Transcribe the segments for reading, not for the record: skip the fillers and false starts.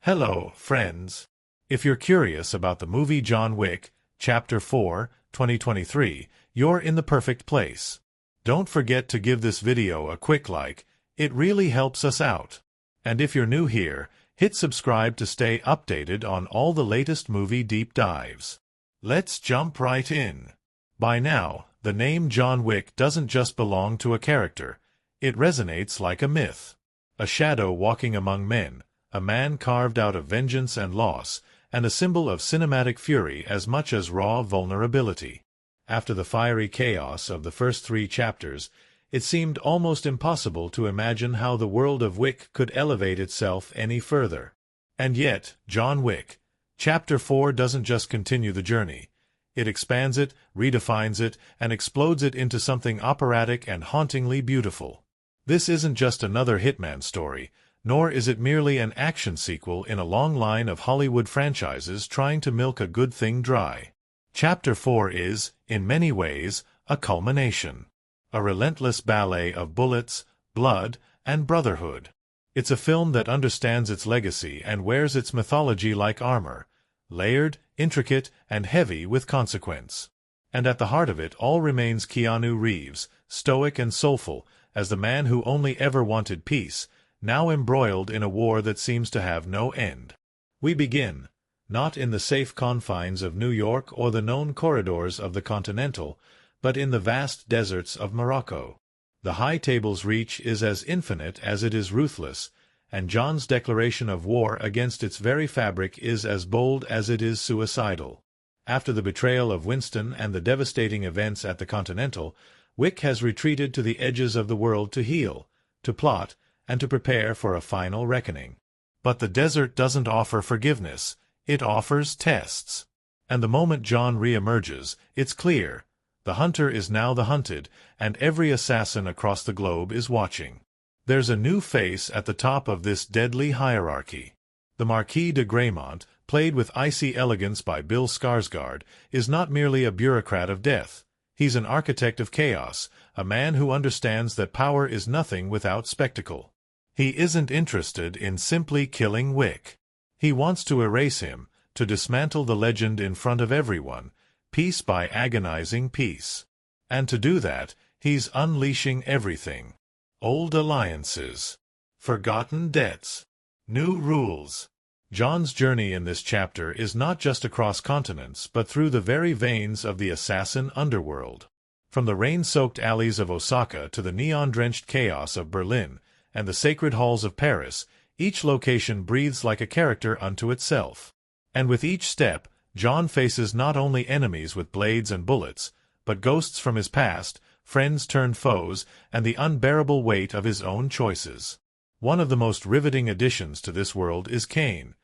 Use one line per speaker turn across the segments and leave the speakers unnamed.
Hello, friends. If you're curious about the movie John Wick, Chapter 4, 2023, you're in the perfect place. Don't forget to give this video a quick like, it really helps us out. And if you're new here, hit subscribe to stay updated on all the latest movie deep dives. Let's jump right in. By now, the name John Wick doesn't just belong to a character, it resonates like a myth. A shadow walking among men, a man carved out of vengeance and loss, and a symbol of cinematic fury as much as raw vulnerability. After the fiery chaos of the first 3 chapters, it seemed almost impossible to imagine how the world of Wick could elevate itself any further. And yet, John Wick, Chapter 4 doesn't just continue the journey. It expands it, redefines it, and explodes it into something operatic and hauntingly beautiful. This isn't just another Hitman story, nor is it merely an action sequel in a long line of Hollywood franchises trying to milk a good thing dry. Chapter 4 is, in many ways, a culmination. A relentless ballet of bullets, blood, and brotherhood. It's a film that understands its legacy and wears its mythology like armor, layered, intricate, and heavy with consequence. And at the heart of it all remains Keanu Reeves, stoic and soulful, as the man who only ever wanted peace, now embroiled in a war that seems to have no end. We begin, not in the safe confines of New York or the known corridors of the Continental, but in the vast deserts of Morocco. The high table's reach is as infinite as it is ruthless, and John's declaration of war against its very fabric is as bold as it is suicidal. After the betrayal of Winston and the devastating events at the Continental, Wick has retreated to the edges of the world to heal, to plot, and to prepare for a final reckoning. But the desert doesn't offer forgiveness, it offers tests. And the moment John re-emerges, it's clear. The hunter is now the hunted, and every assassin across the globe is watching. There's a new face at the top of this deadly hierarchy. The Marquis de Graymont, played with icy elegance by Bill Skarsgård, is not merely a bureaucrat of death. He's an architect of chaos, a man who understands that power is nothing without spectacle. He isn't interested in simply killing Wick. He wants to erase him, to dismantle the legend in front of everyone, piece by agonizing piece. And to do that, he's unleashing everything. Old alliances. Forgotten debts. New rules. John's journey in this chapter is not just across continents but through the very veins of the assassin underworld. From the rain-soaked alleys of Osaka to the neon-drenched chaos of Berlin and the sacred halls of Paris, each location breathes like a character unto itself. And with each step, John faces not only enemies with blades and bullets, but ghosts from his past, friends turned foes, and the unbearable weight of his own choices. One of the most riveting additions to this world is Kane,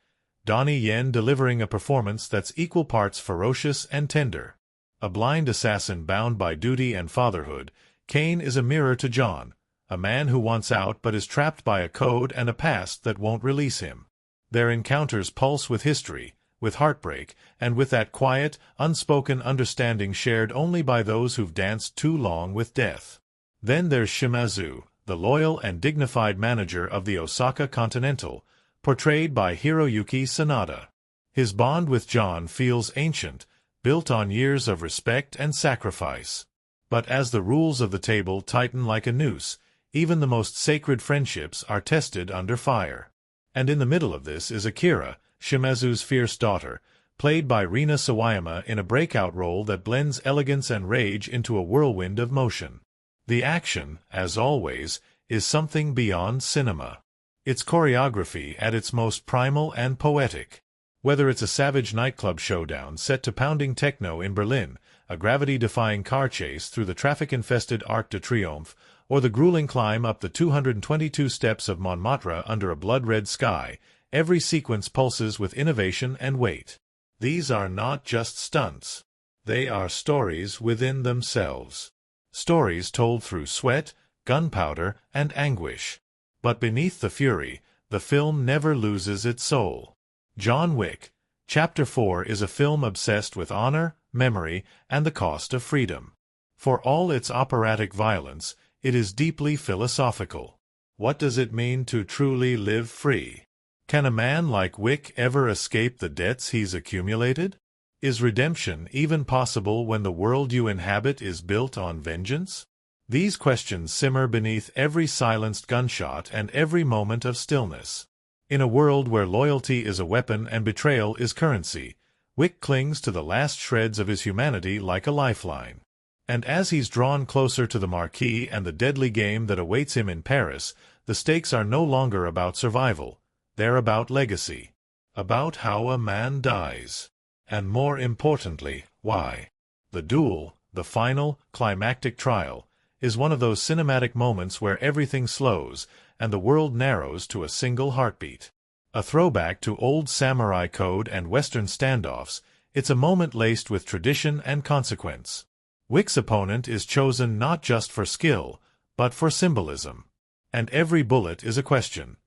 Donnie Yen delivering a performance that's equal parts ferocious and tender. A blind assassin bound by duty and fatherhood, Kane is a mirror to John, a man who wants out but is trapped by a code and a past that won't release him. Their encounters pulse with history, with heartbreak, and with that quiet, unspoken understanding shared only by those who've danced too long with death. Then there's Shimazu, the loyal and dignified manager of the Osaka Continental, portrayed by Hiroyuki Sanada. His bond with John feels ancient, built on years of respect and sacrifice. But as the rules of the table tighten like a noose, even the most sacred friendships are tested under fire. And in the middle of this is Akira, Shimazu's fierce daughter, played by Rina Sawayama in a breakout role that blends elegance and rage into a whirlwind of motion. The action, as always, is something beyond cinema. It's choreography at its most primal and poetic. Whether it's a savage nightclub showdown set to pounding techno in Berlin, a gravity-defying car chase through the traffic-infested Arc de Triomphe, or the grueling climb up the 222 steps of Montmartre under a blood-red sky, every sequence pulses with innovation and weight. These are not just stunts. They are stories within themselves. Stories told through sweat, gunpowder, and anguish. But beneath the fury, the film never loses its soul. John Wick, Chapter 4 is a film obsessed with honor, memory, and the cost of freedom. For all its operatic violence, it is deeply philosophical. What does it mean to truly live free? Can a man like Wick ever escape the debts he's accumulated? Is redemption even possible when the world you inhabit is built on vengeance? These questions simmer beneath every silenced gunshot and every moment of stillness. In a world where loyalty is a weapon and betrayal is currency, Wick clings to the last shreds of his humanity like a lifeline. And as he's drawn closer to the marquee and the deadly game that awaits him in Paris, the stakes are no longer about survival. They're about legacy. About how a man dies. And more importantly, why. The duel, the final, climactic trial, is one of those cinematic moments where everything slows and the world narrows to a single heartbeat. A throwback to old samurai code and Western standoffs, it's a moment laced with tradition and consequence. Wick's opponent is chosen not just for skill, but for symbolism. And every bullet is a question.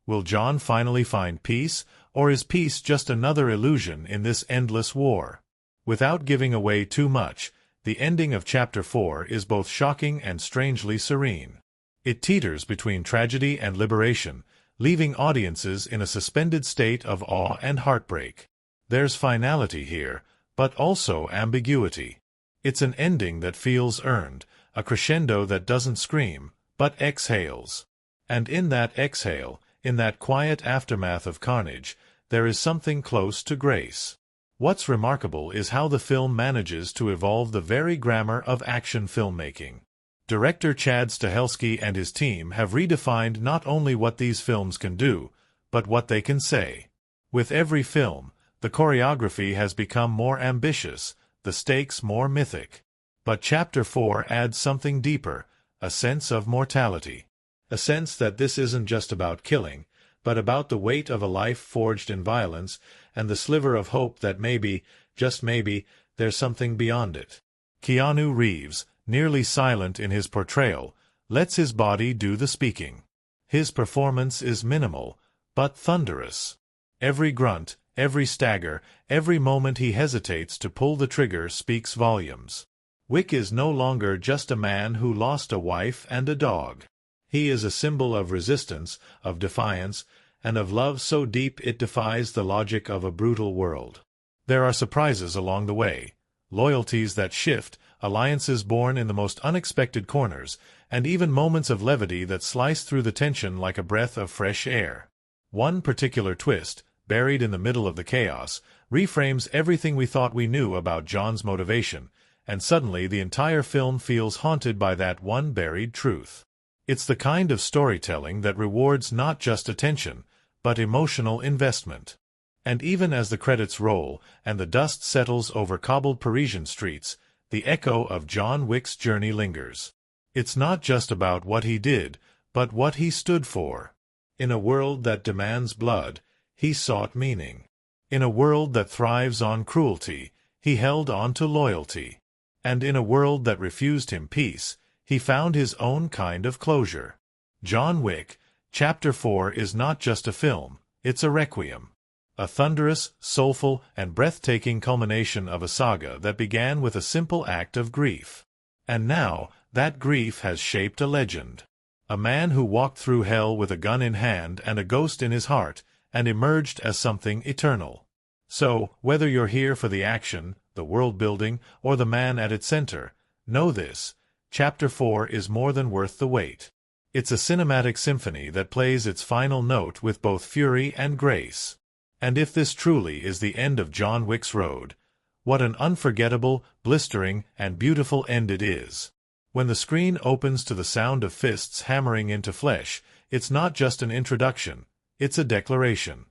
Will John finally find peace, or is peace just another illusion in this endless war? Without giving away too much, the ending of Chapter 4 is both shocking and strangely serene. It teeters between tragedy and liberation, leaving audiences in a suspended state of awe and heartbreak. There's finality here, but also ambiguity. It's an ending that feels earned, a crescendo that doesn't scream, but exhales. And in that exhale, in that quiet aftermath of carnage, there is something close to grace. What's remarkable is how the film manages to evolve the very grammar of action filmmaking. Director Chad Stahelski and his team have redefined not only what these films can do, but what they can say. With every film, the choreography has become more ambitious, the stakes more mythic. But Chapter 4 adds something deeper, a sense of mortality. A sense that this isn't just about killing, but about the weight of a life forged in violence and the sliver of hope that maybe, just maybe, there's something beyond it. Keanu Reeves, nearly silent in his portrayal, lets his body do the speaking. His performance is minimal, but thunderous. Every grunt, every stagger, every moment he hesitates to pull the trigger speaks volumes. Wick is no longer just a man who lost a wife and a dog. He is a symbol of resistance, of defiance, and of love so deep it defies the logic of a brutal world. There are surprises along the way, loyalties that shift, alliances born in the most unexpected corners, and even moments of levity that slice through the tension like a breath of fresh air. One particular twist, buried in the middle of the chaos, reframes everything we thought we knew about John's motivation, and suddenly the entire film feels haunted by that one buried truth. It's the kind of storytelling that rewards not just attention, but emotional investment. And even as the credits roll and the dust settles over cobbled Parisian streets, the echo of John Wick's journey lingers. It's not just about what he did, but what he stood for. In a world that demands blood, he sought meaning. In a world that thrives on cruelty, he held on to loyalty. And in a world that refused him peace, he found his own kind of closure. John Wick, Chapter 4 is not just a film, it's a requiem. A thunderous, soulful, and breathtaking culmination of a saga that began with a simple act of grief. And now, that grief has shaped a legend. A man who walked through hell with a gun in hand and a ghost in his heart, and emerged as something eternal. So, whether you're here for the action, the world-building, or the man at its center, know this: Chapter 4 is more than worth the wait. It's a cinematic symphony that plays its final note with both fury and grace. And if this truly is the end of John Wick's road, what an unforgettable, blistering, and beautiful end it is. When the screen opens to the sound of fists hammering into flesh, it's not just an introduction, it's a declaration.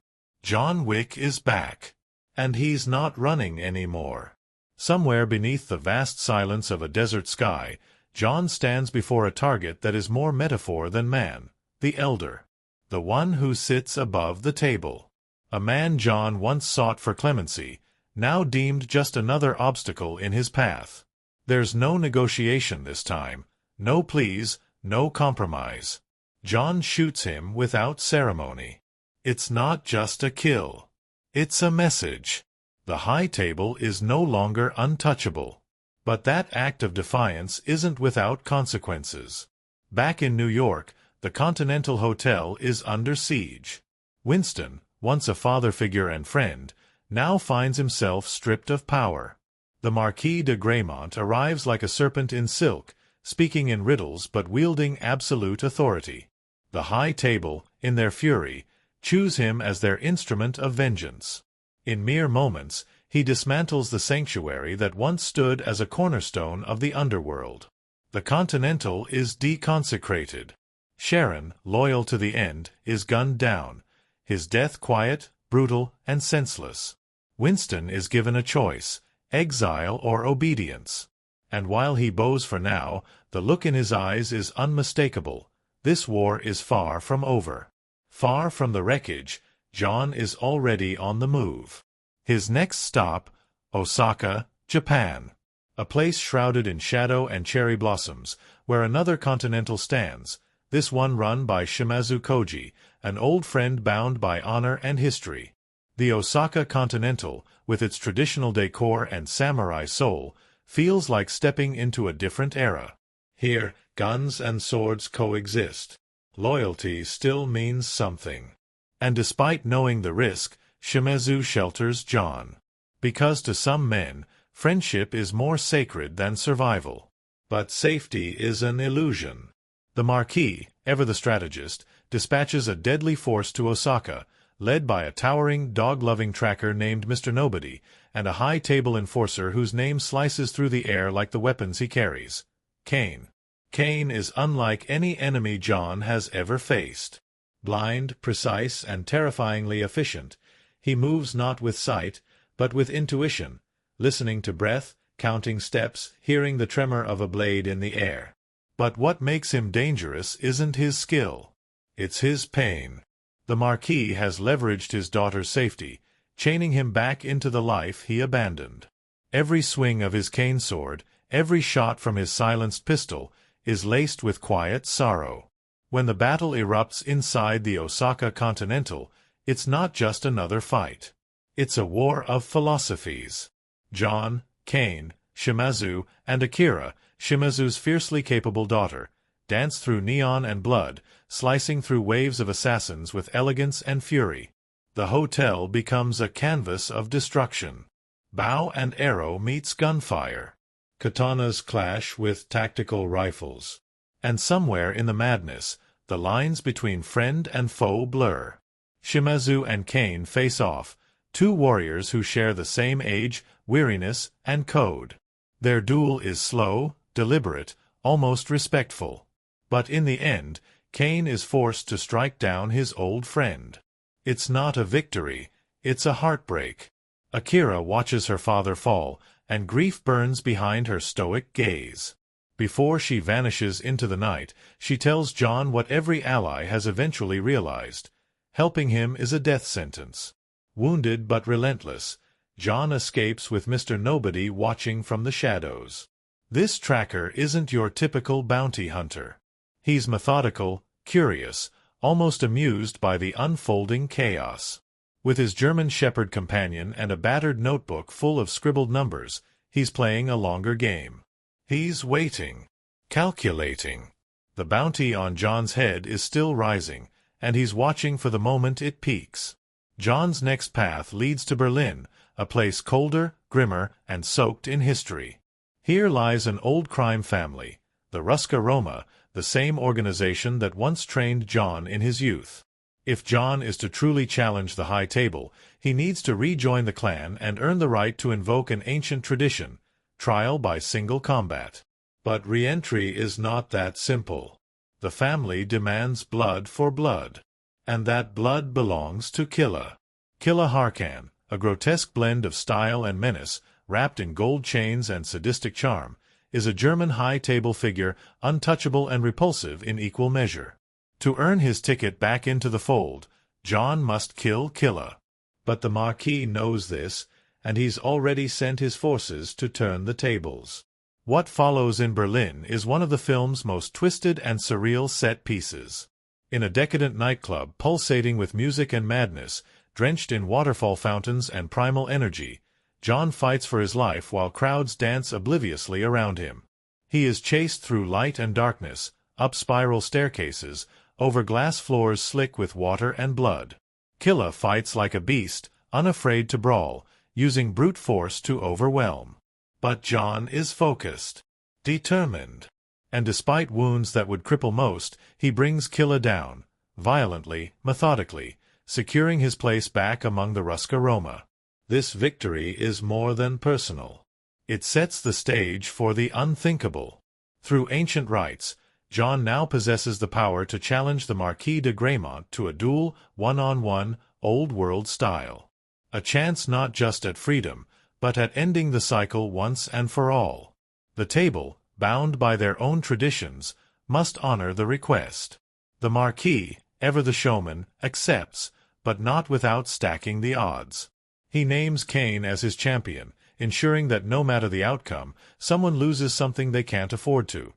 John Wick is back. And he's not running anymore. Somewhere beneath the vast silence of a desert sky, John stands before a target that is more metaphor than man, the elder. The one who sits above the table. A man John once sought for clemency, now deemed just another obstacle in his path. There's no negotiation this time, no pleas, no compromise. John shoots him without ceremony. It's not just a kill. It's a message. The high table is no longer untouchable. But that act of defiance isn't without consequences. Back in New York, the Continental Hotel is under siege. Winston, once a father figure and friend, now finds himself stripped of power. The Marquis de Graymont arrives like a serpent in silk, speaking in riddles but wielding absolute authority. The High Table, in their fury, choose him as their instrument of vengeance. In mere moments, he dismantles the sanctuary that once stood as a cornerstone of the underworld. The Continental is deconsecrated. Sharon, loyal to the end, is gunned down, his death quiet, brutal, and senseless. Winston is given a choice, exile or obedience. And while he bows for now, the look in his eyes is unmistakable. This war is far from over. Far from the wreckage, John is already on the move. His next stop, Osaka, Japan. A place shrouded in shadow and cherry blossoms, where another Continental stands, this one run by Shimazu Koji, an old friend bound by honor and history. The Osaka Continental, with its traditional decor and samurai soul, feels like stepping into a different era. Here, guns and swords coexist. Loyalty still means something. And despite knowing the risk, Shimazu shelters John. Because to some men, friendship is more sacred than survival. But safety is an illusion. The Marquis, ever the strategist, dispatches a deadly force to Osaka, led by a towering, dog-loving tracker named Mr. Nobody, and a high-table enforcer whose name slices through the air like the weapons he carries. Kane. Kane is unlike any enemy John has ever faced. Blind, precise, and terrifyingly efficient, he moves not with sight, but with intuition, listening to breath, counting steps, hearing the tremor of a blade in the air. But what makes him dangerous isn't his skill. It's his pain. The Marquis has leveraged his daughter's safety, chaining him back into the life he abandoned. Every swing of his cane sword, every shot from his silenced pistol, is laced with quiet sorrow. When the battle erupts inside the Osaka Continental, it's not just another fight. It's a war of philosophies. John, Kane, Shimazu, and Akira, Shimazu's fiercely capable daughter, dance through neon and blood, slicing through waves of assassins with elegance and fury. The hotel becomes a canvas of destruction. Bow and arrow meets gunfire. Katanas clash with tactical rifles. And somewhere in the madness, the lines between friend and foe blur. Shimazu and Kane face off, two warriors who share the same age, weariness, and code. Their duel is slow, deliberate, almost respectful. But in the end, Kane is forced to strike down his old friend. It's not a victory, it's a heartbreak. Akira watches her father fall, and grief burns behind her stoic gaze. Before she vanishes into the night, she tells John what every ally has eventually realized. Helping him is a death sentence. Wounded but relentless, John escapes with Mr. Nobody watching from the shadows. This tracker isn't your typical bounty hunter. He's methodical, curious, almost amused by the unfolding chaos. With his German Shepherd companion and a battered notebook full of scribbled numbers, he's playing a longer game. He's waiting, calculating. The bounty on John's head is still rising, and he's watching for the moment it peaks. John's next path leads to Berlin, a place colder, grimmer, and soaked in history. Here lies an old crime family, the Ruska Roma, the same organization that once trained John in his youth. If John is to truly challenge the High Table, he needs to rejoin the clan and earn the right to invoke an ancient tradition, trial by single combat. But re-entry is not that simple. The family demands blood for blood. And that blood belongs to Killa. Killa Harkan, a grotesque blend of style and menace, wrapped in gold chains and sadistic charm, is a German high-table figure, untouchable and repulsive in equal measure. To earn his ticket back into the fold, John must kill Killa. But the Marquis knows this, and he's already sent his forces to turn the tables. What follows in Berlin is one of the film's most twisted and surreal set pieces. In a decadent nightclub pulsating with music and madness, drenched in waterfall fountains and primal energy, John fights for his life while crowds dance obliviously around him. He is chased through light and darkness, up spiral staircases, over glass floors slick with water and blood. Killa fights like a beast, unafraid to brawl, using brute force to overwhelm. But John is focused, determined. And despite wounds that would cripple most, he brings Killa down, violently, methodically, securing his place back among the Ruska Roma. This victory is more than personal. It sets the stage for the unthinkable. Through ancient rites, John now possesses the power to challenge the Marquis de Gramont to a duel, one-on-one, old-world style. A chance not just at freedom, but at ending the cycle once and for all. The table, bound by their own traditions, must honor the request. The Marquis, ever the showman, accepts, but not without stacking the odds. He names Kane as his champion, ensuring that no matter the outcome, someone loses something they can't afford to.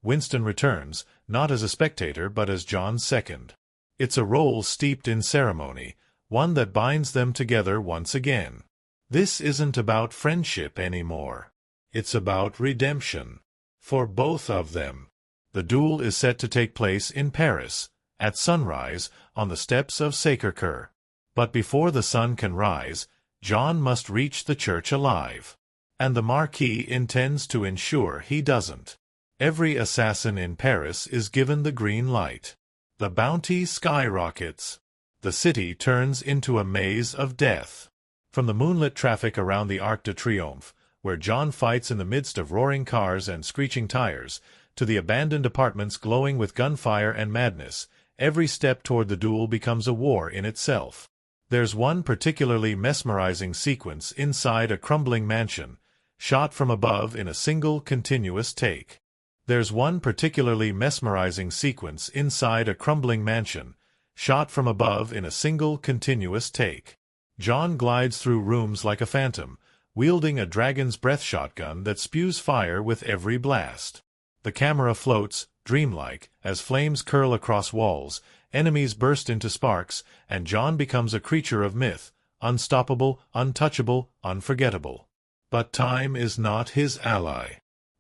Winston returns, not as a spectator but as John's second. It's a role steeped in ceremony, one that binds them together once again. This isn't about friendship anymore. It's about redemption. For both of them. The duel is set to take place in Paris, at sunrise, on the steps of Sacré-Cœur. But before the sun can rise, John must reach the church alive. And the Marquis intends to ensure he doesn't. Every assassin in Paris is given the green light. The bounty skyrockets. The city turns into a maze of death. From the moonlit traffic around the Arc de Triomphe, where John fights in the midst of roaring cars and screeching tires, to the abandoned apartments glowing with gunfire and madness, every step toward the duel becomes a war in itself. There's one particularly mesmerizing sequence inside a crumbling mansion, shot from above in a single continuous take. There's one particularly mesmerizing sequence inside a crumbling mansion, shot from above in a single continuous take. John glides through rooms like a phantom, wielding a dragon's breath shotgun that spews fire with every blast. The camera floats, dreamlike, as flames curl across walls, enemies burst into sparks, and John becomes a creature of myth, unstoppable, untouchable, unforgettable. But time is not his ally.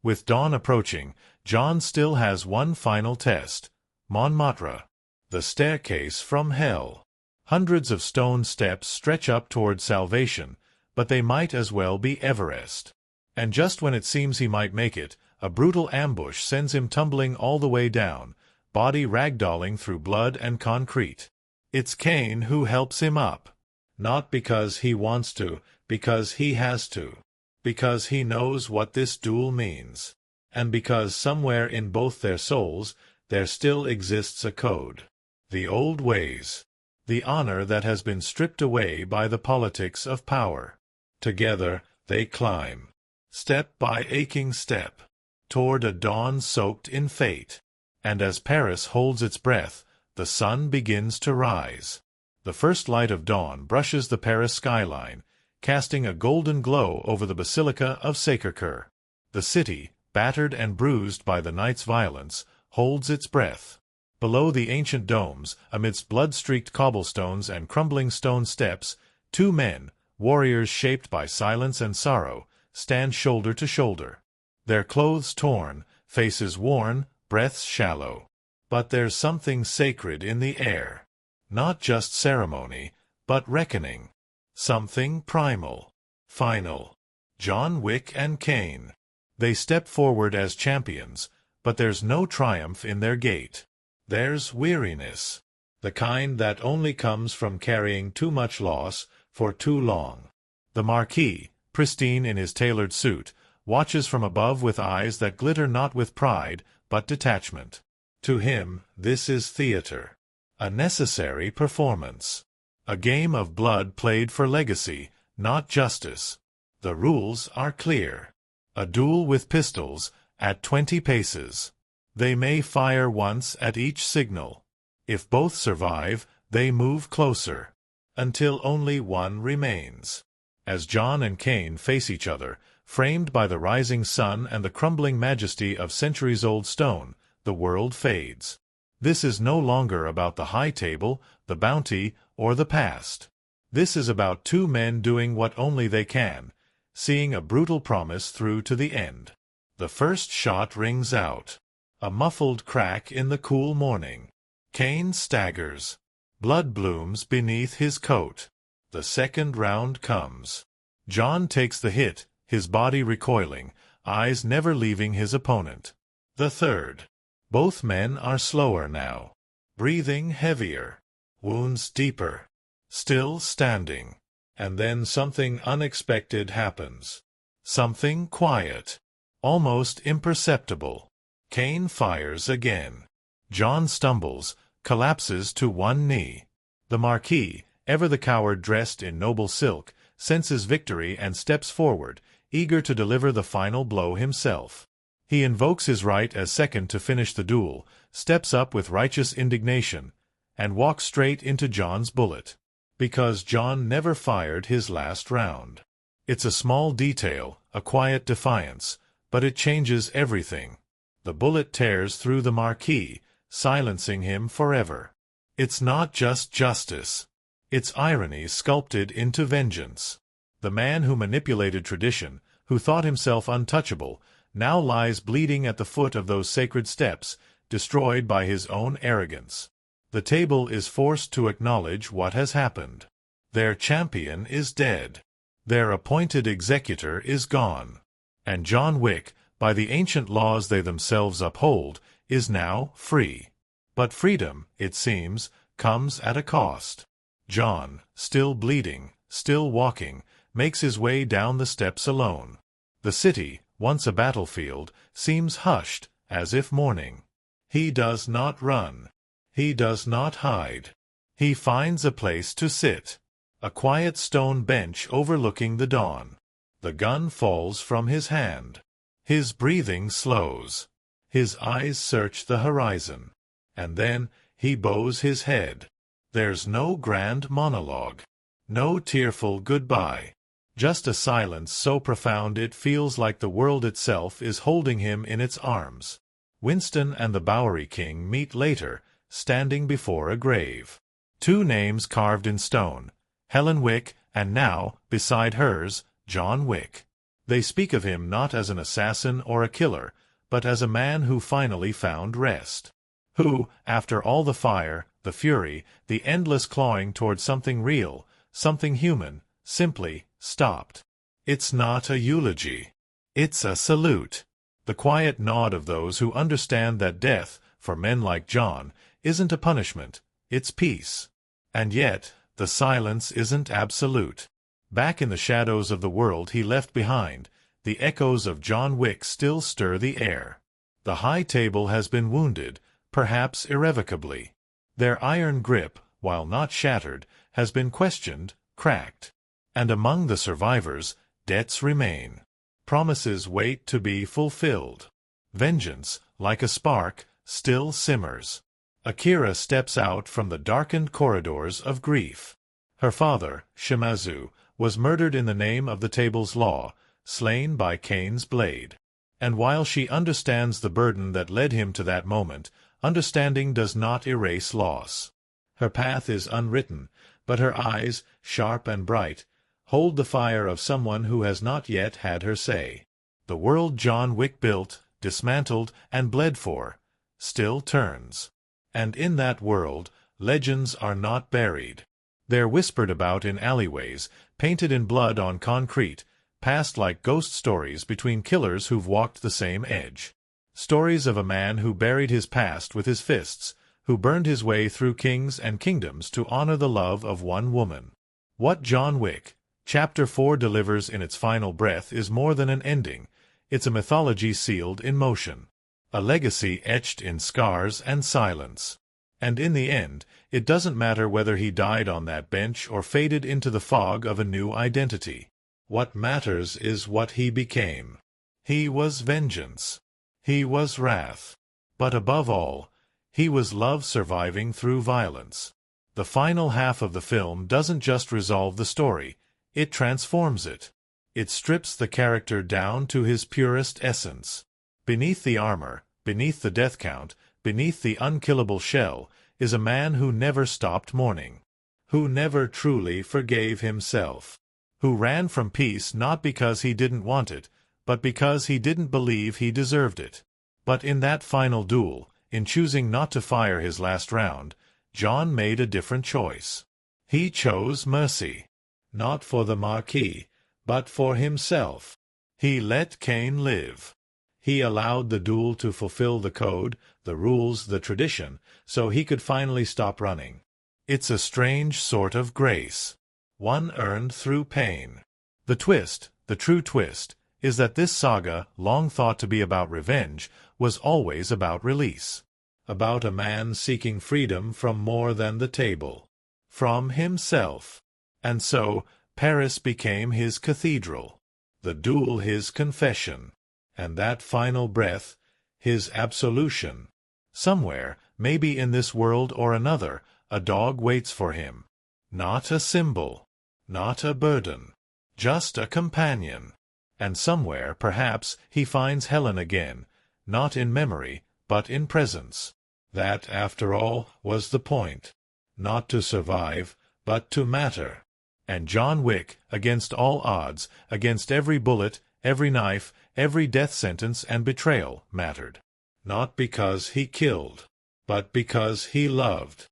With dawn approaching, John still has one final test. Montmartre. The staircase from hell. Hundreds of stone steps stretch up toward salvation, but they might as well be Everest. And just when it seems he might make it, a brutal ambush sends him tumbling all the way down, body ragdolling through blood and concrete. It's Kane who helps him up. Not because he wants to, because he has to. Because he knows what this duel means. And because somewhere in both their souls, there still exists a code. The old ways. The honor that has been stripped away by the politics of power. Together, they climb, step by aching step, toward a dawn soaked in fate. And as Paris holds its breath, the sun begins to rise. The first light of dawn brushes the Paris skyline, casting a golden glow over the Basilica of Sacré-Cœur. The city, battered and bruised by the night's violence, holds its breath. Below the ancient domes, amidst blood-streaked cobblestones and crumbling stone steps, two men, warriors shaped by silence and sorrow, stand shoulder to shoulder. Their clothes torn, faces worn, breaths shallow. But there's something sacred in the air. Not just ceremony, but reckoning. Something primal. Final. John Wick and Kane. They step forward as champions, but there's no triumph in their gait. There's weariness. The kind that only comes from carrying too much loss for too long. The Marquis, pristine in his tailored suit, watches from above with eyes that glitter not with pride, but detachment. To him, this is theater. A necessary performance. A game of blood played for legacy, not justice. The rules are clear. A duel with pistols, at 20 paces. They may fire once at each signal. If both survive, they move closer. Until only one remains. As John and Kane face each other, framed by the rising sun and the crumbling majesty of centuries-old stone, the world fades. This is no longer about the high table, the bounty, or the past. This is about two men doing what only they can, seeing a brutal promise through to the end. The first shot rings out. A muffled crack in the cool morning. Kane staggers. Blood blooms beneath his coat. The second round comes. John takes the hit, his body recoiling, eyes never leaving his opponent. The third. Both men are slower now. Breathing heavier. Wounds deeper. Still standing. And then something unexpected happens. Something quiet. Almost imperceptible. Kane fires again. John stumbles, collapses to one knee. The Marquis, ever the coward dressed in noble silk, senses victory and steps forward, eager to deliver the final blow himself. He invokes his right as second to finish the duel, steps up with righteous indignation, and walks straight into John's bullet. Because John never fired his last round. It's a small detail, a quiet defiance, but it changes everything. The bullet tears through the Marquis, silencing him forever. It's not just justice. It's irony sculpted into vengeance. The man who manipulated tradition, who thought himself untouchable, now lies bleeding at the foot of those sacred steps, destroyed by his own arrogance. The table is forced to acknowledge what has happened. Their champion is dead. Their appointed executor is gone. And John Wick, by the ancient laws they themselves uphold, is now free. But freedom, it seems, comes at a cost. John, still bleeding, still walking, makes his way down the steps alone. The city, once a battlefield, seems hushed, as if mourning. He does not run. He does not hide. He finds a place to sit. A quiet stone bench overlooking the dawn. The gun falls from his hand. His breathing slows. His eyes search the horizon. And then he bows his head. There's no grand monologue. No tearful goodbye. Just a silence so profound it feels like the world itself is holding him in its arms. Winston and the Bowery King meet later, standing before a grave. Two names carved in stone, Helen Wick, and now, beside hers, John Wick. They speak of him not as an assassin or a killer, but as a man who finally found rest. Who, after all the fire, the fury, the endless clawing toward something real, something human, simply stopped. It's not a eulogy. It's a salute. The quiet nod of those who understand that death, for men like John, isn't a punishment, it's peace. And yet, the silence isn't absolute. Back in the shadows of the world he left behind, the echoes of John Wick still stir the air. The high table has been wounded, perhaps irrevocably. Their iron grip, while not shattered, has been questioned, cracked. And among the survivors, debts remain. Promises wait to be fulfilled. Vengeance, like a spark, still simmers. Akira steps out from the darkened corridors of grief. Her father, Shimazu, was murdered in the name of the table's law, slain by Kane's blade. And while she understands the burden that led him to that moment, understanding does not erase loss. Her path is unwritten, but her eyes, sharp and bright, hold the fire of someone who has not yet had her say. The world John Wick built, dismantled, and bled for, still turns. And in that world, legends are not buried. They're whispered about in alleyways, painted in blood on concrete, passed like ghost stories between killers who've walked the same edge. Stories of a man who buried his past with his fists, who burned his way through kings and kingdoms to honor the love of one woman. What John Wick, Chapter 4 delivers in its final breath is more than an ending. It's a mythology sealed in motion. A legacy etched in scars and silence. And in the end, it doesn't matter whether he died on that bench or faded into the fog of a new identity. What matters is what he became. He was vengeance. He was wrath. But above all, he was love surviving through violence. The final half of the film doesn't just resolve the story, it transforms it. It strips the character down to his purest essence. Beneath the armor, beneath the death count, beneath the unkillable shell, is a man who never stopped mourning, who never truly forgave himself, who ran from peace not because he didn't want it, but because he didn't believe he deserved it. But in that final duel, in choosing not to fire his last round, John made a different choice. He chose mercy. Not for the Marquis, but for himself. He let Cain live. He allowed the duel to fulfill the code, the rules, the tradition, so he could finally stop running. It's a strange sort of grace. One earned through pain. The twist, the true twist, is that this saga, long thought to be about revenge, was always about release. About a man seeking freedom from more than the table. From himself. And so, Paris became his cathedral. The duel his confession. And that final breath, his absolution. Somewhere, maybe in this world or another, a dog waits for him. Not a symbol. Not a burden. Just a companion. And somewhere, perhaps, he finds Helen again, not in memory, but in presence. That, after all, was the point. Not to survive, but to matter. And John Wick, against all odds, against every bullet, every knife, every death sentence and betrayal, mattered. Not because he killed, but because he loved.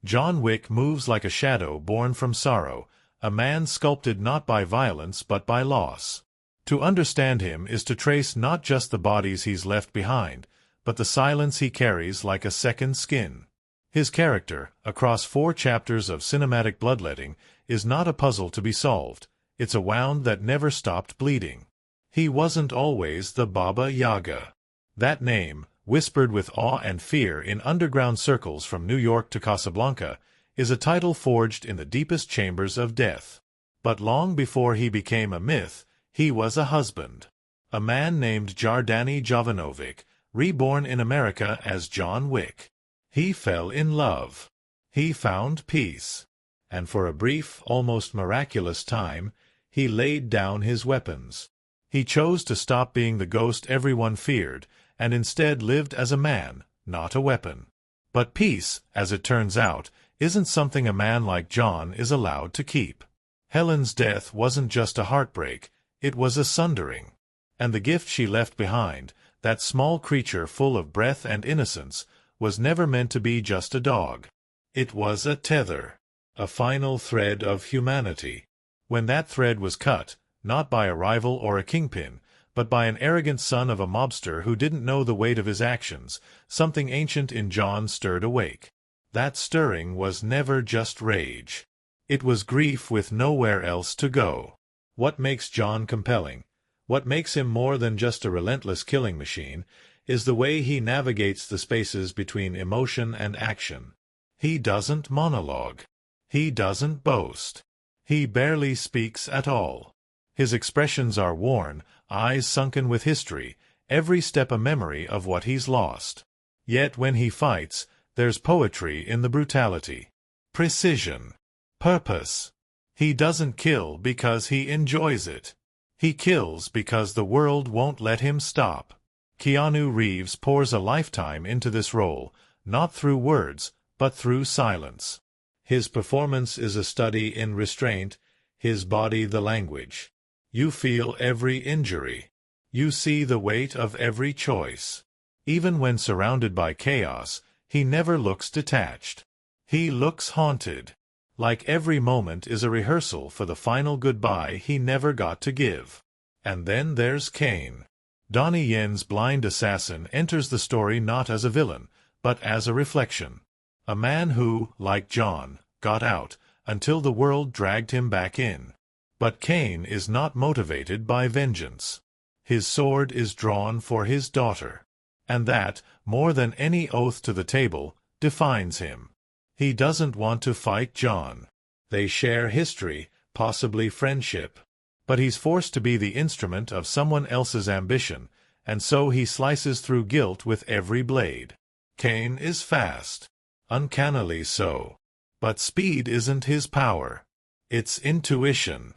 John Wick moves like a shadow born from sorrow, a man sculpted not by violence but by loss. To understand him is to trace not just the bodies he's left behind, but the silence he carries like a second skin. His character, across 4 chapters of cinematic bloodletting, is not a puzzle to be solved. It's a wound that never stopped bleeding. He wasn't always the Baba Yaga. That name, whispered with awe and fear in underground circles from New York to Casablanca, is a title forged in the deepest chambers of death. But long before he became a myth, he was a husband. A man named Jardani Jovanovic, reborn in America as John Wick. He fell in love. He found peace. And for a brief, almost miraculous time, he laid down his weapons. He chose to stop being the ghost everyone feared, and instead lived as a man, not a weapon. But peace, as it turns out, isn't something a man like John is allowed to keep. Helen's death wasn't just a heartbreak, it was a sundering. And the gift she left behind, that small creature full of breath and innocence, was never meant to be just a dog. It was a tether, a final thread of humanity. When that thread was cut, not by a rival or a kingpin, but by an arrogant son of a mobster who didn't know the weight of his actions, something ancient in John stirred awake. That stirring was never just rage. It was grief with nowhere else to go. What makes John compelling, what makes him more than just a relentless killing machine, is the way he navigates the spaces between emotion and action. He doesn't monologue. He doesn't boast. He barely speaks at all. His expressions are worn, eyes sunken with history, every step a memory of what he's lost. Yet when he fights, there's poetry in the brutality. Precision. Purpose. He doesn't kill because he enjoys it. He kills because the world won't let him stop. Keanu Reeves pours a lifetime into this role, not through words, but through silence. His performance is a study in restraint, his body the language. You feel every injury. You see the weight of every choice. Even when surrounded by chaos, he never looks detached. He looks haunted. Like every moment is a rehearsal for the final goodbye he never got to give. And then there's Cain. Donnie Yen's blind assassin enters the story not as a villain, but as a reflection. A man who, like John, got out, until the world dragged him back in. But Cain is not motivated by vengeance. His sword is drawn for his daughter. And that, more than any oath to the table, defines him. He doesn't want to fight John. They share history, possibly friendship. But he's forced to be the instrument of someone else's ambition, and so he slices through guilt with every blade. Cain is fast. Uncannily so. But speed isn't his power. It's intuition.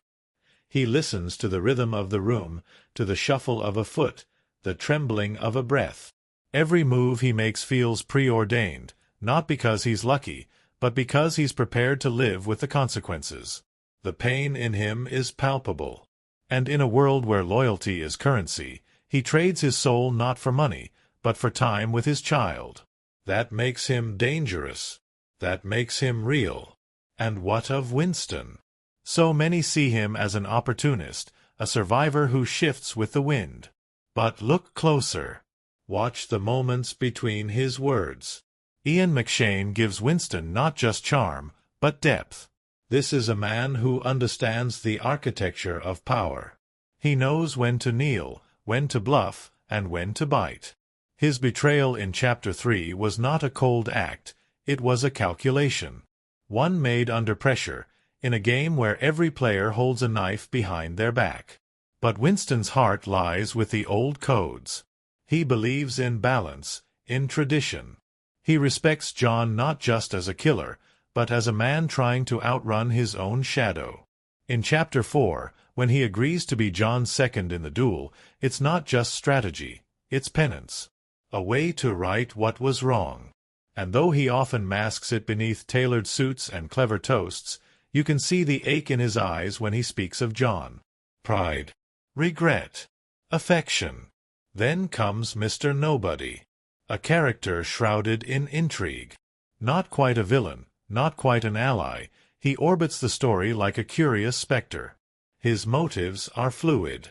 He listens to the rhythm of the room, to the shuffle of a foot, the trembling of a breath. Every move he makes feels preordained, not because he's lucky, but because he's prepared to live with the consequences. The pain in him is palpable. And in a world where loyalty is currency, he trades his soul not for money, but for time with his child. That makes him dangerous. That makes him real. And what of Winston? So many see him as an opportunist, a survivor who shifts with the wind. But look closer. Watch the moments between his words. Ian McShane gives Winston not just charm, but depth. This is a man who understands the architecture of power. He knows when to kneel, when to bluff, and when to bite. His betrayal in Chapter 3 was not a cold act, it was a calculation. One made under pressure, in a game where every player holds a knife behind their back. But Winston's heart lies with the old codes. He believes in balance, in tradition. He respects John not just as a killer, but as a man trying to outrun his own shadow. In Chapter 4, when he agrees to be John's second in the duel, it's not just strategy, it's penance. A way to right what was wrong. And though he often masks it beneath tailored suits and clever toasts, you can see the ache in his eyes when he speaks of John. Pride. Regret. Affection. Then comes Mr. Nobody. A character shrouded in intrigue. Not quite a villain, not quite an ally, he orbits the story like a curious specter. His motives are fluid.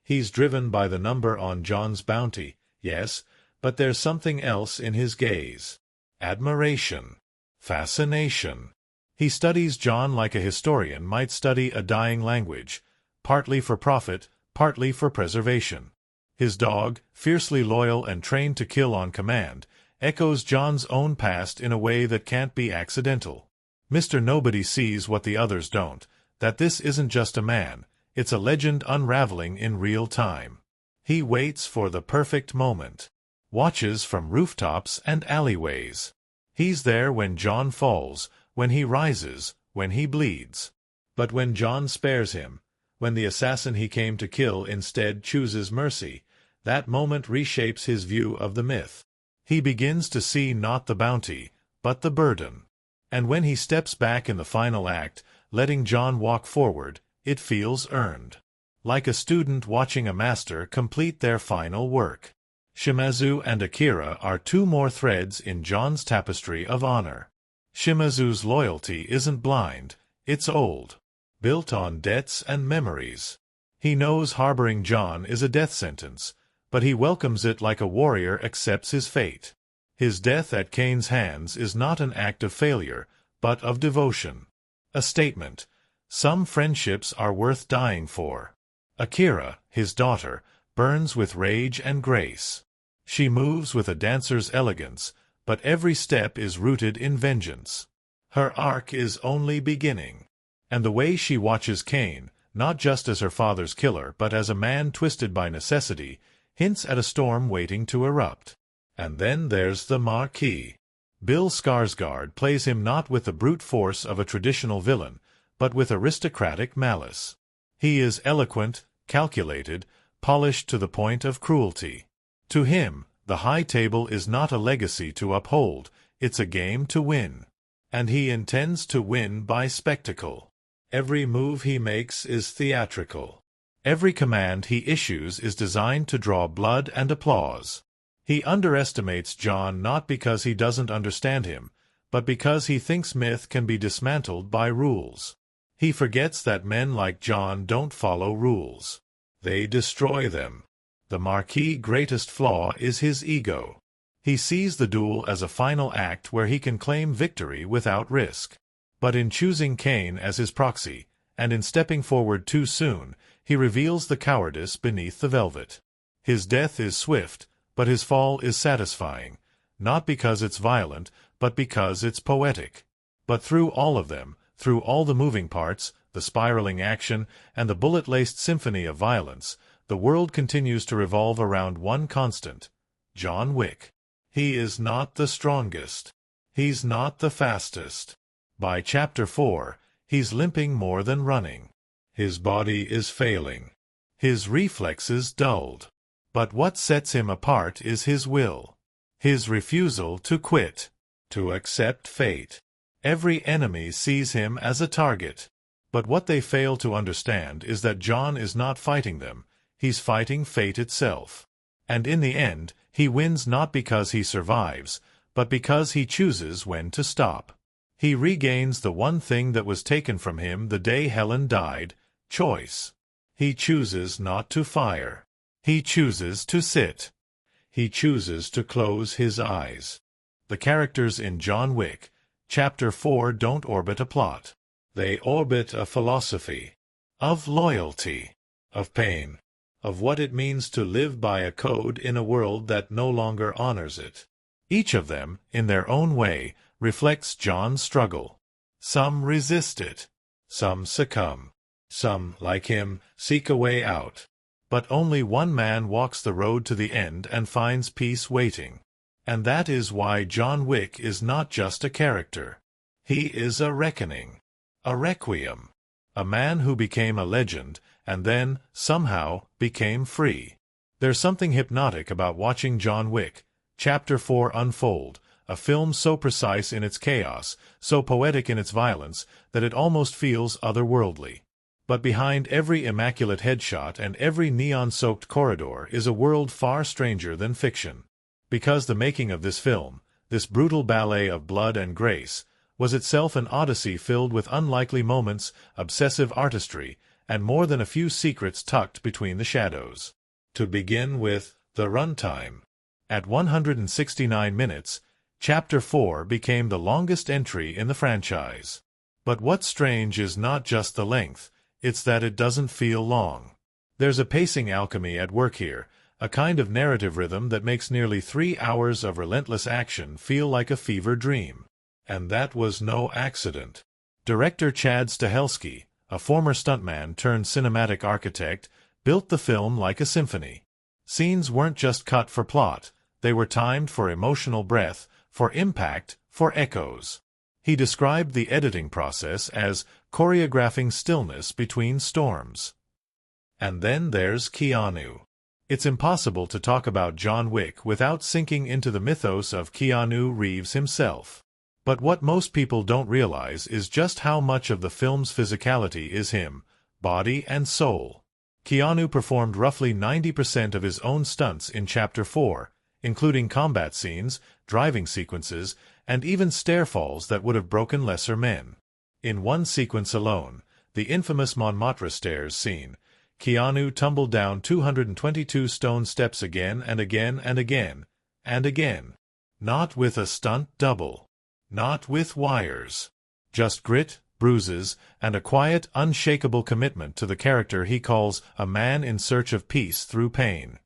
He's driven by the number on John's bounty, yes, but there's something else in his gaze. Admiration. Fascination. He studies John like a historian might study a dying language, partly for profit, partly for preservation. His dog, fiercely loyal and trained to kill on command, echoes John's own past in a way that can't be accidental. Mr. Nobody sees what the others don't, that this isn't just a man, it's a legend unraveling in real time. He waits for the perfect moment. Watches from rooftops and alleyways. He's there when John falls, when he rises, when he bleeds. But when John spares him, when the assassin he came to kill instead chooses mercy, that moment reshapes his view of the myth. He begins to see not the bounty, but the burden. And when he steps back in the final act, letting John walk forward, it feels earned. Like a student watching a master complete their final work. Shimazu and Akira are two more threads in John's tapestry of honor. Shimazu's loyalty isn't blind, it's old. Built on debts and memories. He knows harboring John is a death sentence, but he welcomes it like a warrior accepts his fate. His death at Kane's hands is not an act of failure, but of devotion. A statement. Some friendships are worth dying for. Akira, his daughter, burns with rage and grace. She moves with a dancer's elegance, but every step is rooted in vengeance. Her arc is only beginning. And the way she watches Kane, not just as her father's killer but as a man twisted by necessity, hints at a storm waiting to erupt. And then there's the Marquis. Bill Skarsgård plays him not with the brute force of a traditional villain, but with aristocratic malice. He is eloquent, calculated, polished to the point of cruelty. To him, the high table is not a legacy to uphold, it's a game to win. And he intends to win by spectacle. Every move he makes is theatrical. Every command he issues is designed to draw blood and applause. He underestimates John not because he doesn't understand him, but because he thinks myth can be dismantled by rules. He forgets that men like John don't follow rules. They destroy them. The Marquis' greatest flaw is his ego. He sees the duel as a final act where he can claim victory without risk. But in choosing Kane as his proxy, and in stepping forward too soon, he reveals the cowardice beneath the velvet. His death is swift, but his fall is satisfying, not because it's violent, but because it's poetic. But through all of them, through all the moving parts, the spiraling action, and the bullet-laced symphony of violence, the world continues to revolve around one constant: John Wick. He is not the strongest. He's not the fastest. By Chapter 4, he's limping more than running. His body is failing. His reflexes dulled. But what sets him apart is his will. His refusal to quit. To accept fate. Every enemy sees him as a target. But what they fail to understand is that John is not fighting them. He's fighting fate itself. And in the end, he wins not because he survives, but because he chooses when to stop. He regains the one thing that was taken from him the day Helen died: choice. He chooses not to fire. He chooses to sit. He chooses to close his eyes. The characters in John Wick, Chapter 4 don't orbit a plot. They orbit a philosophy. Of loyalty. Of pain. Of what it means to live by a code in a world that no longer honors it. Each of them, in their own way, reflects John's struggle. Some resist it. Some succumb. Some, like him, seek a way out. But only one man walks the road to the end and finds peace waiting. And that is why John Wick is not just a character. He is a reckoning. A requiem. A man who became a legend, and then, somehow, became free. There's something hypnotic about watching John Wick, Chapter 4 unfold, a film so precise in its chaos, so poetic in its violence, that it almost feels otherworldly. But behind every immaculate headshot and every neon-soaked corridor is a world far stranger than fiction. Because the making of this film, this brutal ballet of blood and grace, was itself an odyssey filled with unlikely moments, obsessive artistry, and more than a few secrets tucked between the shadows. To begin with, the runtime. At 169 minutes, Chapter 4 became the longest entry in the franchise. But what's strange is not just the length, it's that it doesn't feel long. There's a pacing alchemy at work here, a kind of narrative rhythm that makes nearly 3 hours of relentless action feel like a fever dream. And that was no accident. Director Chad Stahelski, a former stuntman turned cinematic architect, built the film like a symphony. Scenes weren't just cut for plot, they were timed for emotional breath, for impact, for echoes. He described the editing process as choreographing stillness between storms. And then there's Keanu. It's impossible to talk about John Wick without sinking into the mythos of Keanu Reeves himself. But what most people don't realize is just how much of the film's physicality is him, body and soul. Keanu performed roughly 90% of his own stunts in Chapter 4, including combat scenes, driving sequences, and even stair falls that would have broken lesser men. In one sequence alone, the infamous Montmartre stairs scene, Keanu tumbled down 222 stone steps again and again and again, and again. Not with a stunt double. Not with wires. Just grit, bruises, and a quiet, unshakable commitment to the character he calls a man in search of peace through pain.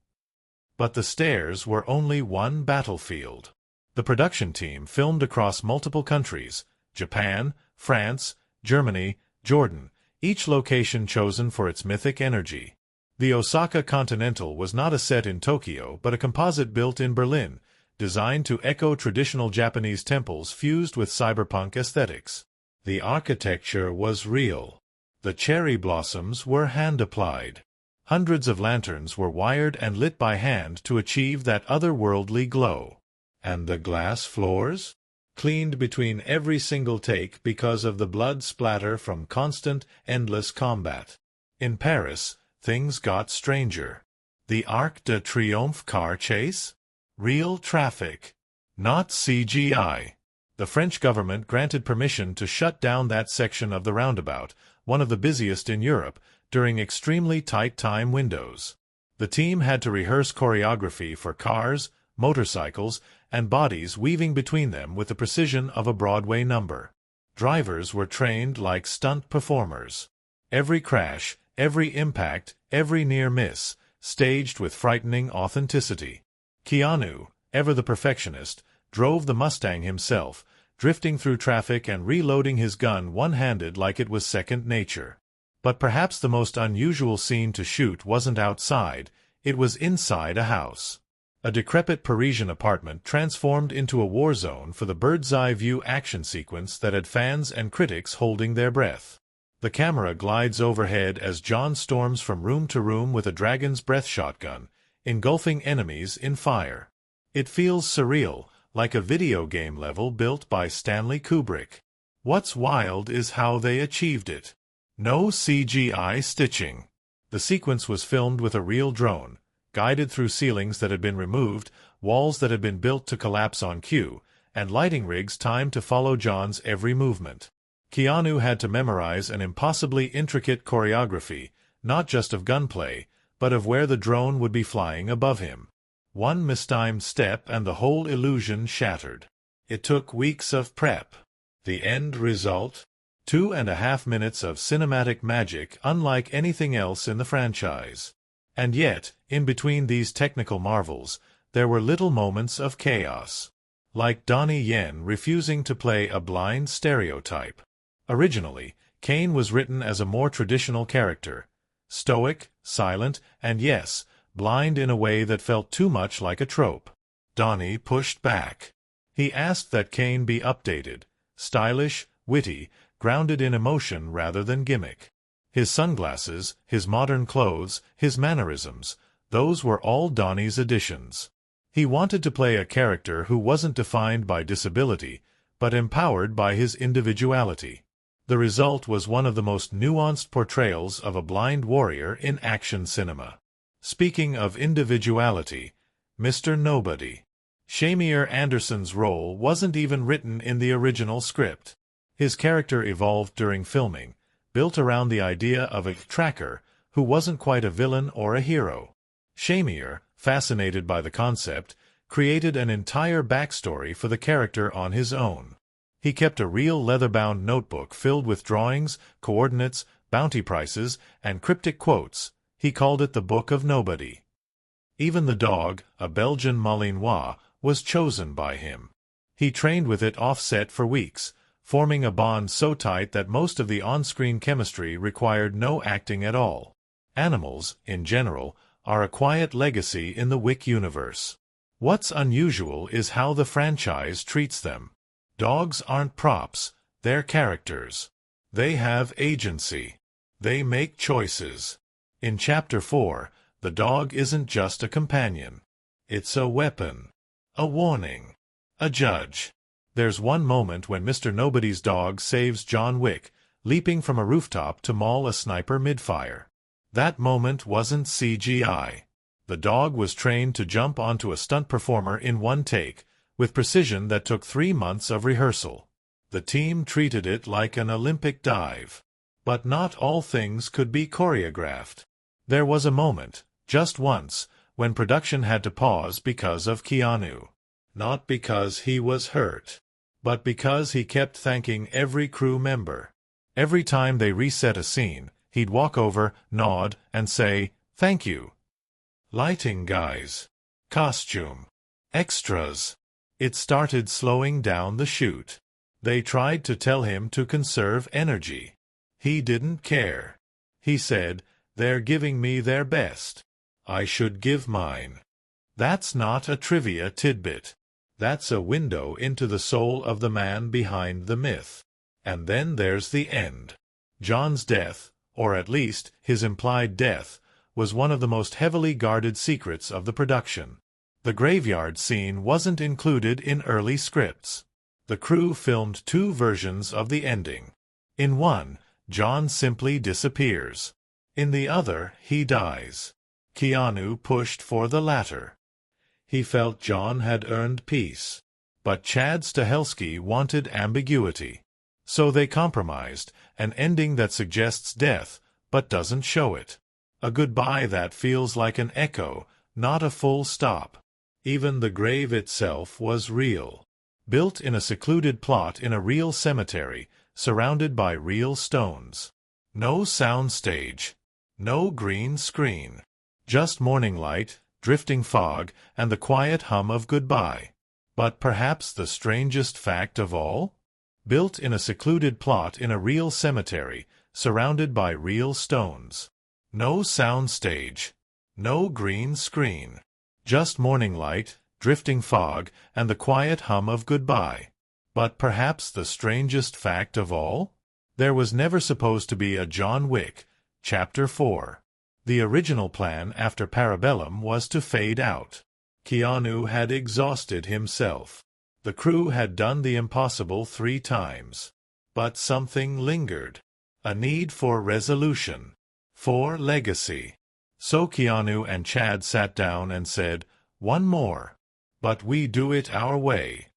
But the stairs were only one battlefield. The production team filmed across multiple countries: Japan, France, Germany, Jordan, each location chosen for its mythic energy. The Osaka Continental was not a set in Tokyo but a composite built in Berlin, designed to echo traditional Japanese temples fused with cyberpunk aesthetics. The architecture was real. The cherry blossoms were hand-applied. Hundreds of lanterns were wired and lit by hand to achieve that otherworldly glow. And the glass floors? Cleaned between every single take because of the blood splatter from constant, endless combat. In Paris, things got stranger. The Arc de Triomphe car chase? Real traffic. Not CGI. The French government granted permission to shut down that section of the roundabout, one of the busiest in Europe, during extremely tight time windows. The team had to rehearse choreography for cars, motorcycles, and bodies weaving between them with the precision of a Broadway number. Drivers were trained like stunt performers. Every crash, every impact, every near miss, staged with frightening authenticity. Keanu, ever the perfectionist, drove the Mustang himself, drifting through traffic and reloading his gun one-handed like it was second nature. But perhaps the most unusual scene to shoot wasn't outside, it was inside a house. A decrepit Parisian apartment transformed into a war zone for the bird's-eye view action sequence that had fans and critics holding their breath. The camera glides overhead as John storms from room to room with a dragon's breath shotgun, engulfing enemies in fire. It feels surreal, like a video game level built by Stanley Kubrick. What's wild is how they achieved it. No CGI stitching. The sequence was filmed with a real drone, guided through ceilings that had been removed, walls that had been built to collapse on cue, and lighting rigs timed to follow John's every movement. Keanu had to memorize an impossibly intricate choreography, not just of gunplay, but of where the drone would be flying above him. One mistimed step and the whole illusion shattered. It took weeks of prep. The end result? 2.5 minutes of cinematic magic unlike anything else in the franchise. And yet, in between these technical marvels, there were little moments of chaos. Like Donnie Yen refusing to play a blind stereotype. Originally, Kane was written as a more traditional character. Stoic, silent, and yes, blind in a way that felt too much like a trope. Donnie pushed back. He asked that Kane be updated, stylish, witty, grounded in emotion rather than gimmick. His sunglasses, his modern clothes, his mannerisms, those were all Donnie's additions. He wanted to play a character who wasn't defined by disability, but empowered by his individuality. The result was one of the most nuanced portrayals of a blind warrior in action cinema. Speaking of individuality, Mr. Nobody. Shamir Anderson's role wasn't even written in the original script. His character evolved during filming, built around the idea of a tracker who wasn't quite a villain or a hero. Shamir, fascinated by the concept, created an entire backstory for the character on his own. He kept a real leather-bound notebook filled with drawings, coordinates, bounty prices, and cryptic quotes. He called it the Book of Nobody. Even the dog, a Belgian Malinois, was chosen by him. He trained with it off-set for weeks, forming a bond so tight that most of the on-screen chemistry required no acting at all. Animals, in general, are a quiet legacy in the Wick universe. What's unusual is how the franchise treats them. Dogs aren't props, they're characters. They have agency. They make choices. In Chapter 4, the dog isn't just a companion. It's a weapon. A warning. A judge. There's one moment when Mr. Nobody's dog saves John Wick, leaping from a rooftop to maul a sniper mid-fire. That moment wasn't CGI. The dog was trained to jump onto a stunt performer in one take, with precision that took 3 months of rehearsal. The team treated it like an Olympic dive. But not all things could be choreographed. There was a moment, just once, when production had to pause because of Keanu. Not because he was hurt, but because he kept thanking every crew member. Every time they reset a scene, he'd walk over, nod, and say, "Thank you." Lighting guys. Costume. Extras. It started slowing down the shoot. They tried to tell him to conserve energy. He didn't care. He said, "They're giving me their best. I should give mine." That's not a trivia tidbit. That's a window into the soul of the man behind the myth. And then there's the end. John's death, or at least his implied death, was one of the most heavily guarded secrets of the production. The graveyard scene wasn't included in early scripts. The crew filmed 2 versions of the ending. In one, John simply disappears. In the other, he dies. Keanu pushed for the latter. He felt John had earned peace. But Chad Stahelski wanted ambiguity. So they compromised, an ending that suggests death, but doesn't show it. A goodbye that feels like an echo, not a full stop. Even the grave itself was real. Built in a secluded plot in a real cemetery, surrounded by real stones. No soundstage. No green screen. Just morning light, drifting fog, and the quiet hum of goodbye. But perhaps the strangest fact of all? Built in a secluded plot in a real cemetery, surrounded by real stones. No soundstage. No green screen. Just morning light, drifting fog, and the quiet hum of goodbye. But perhaps the strangest fact of all? There was never supposed to be a John Wick, Chapter 4. The original plan after Parabellum was to fade out. Keanu had exhausted himself. The crew had done the impossible 3 times. But something lingered. A need for resolution. For legacy. So Keanu and Chad sat down and said, "One more. But we do it our way."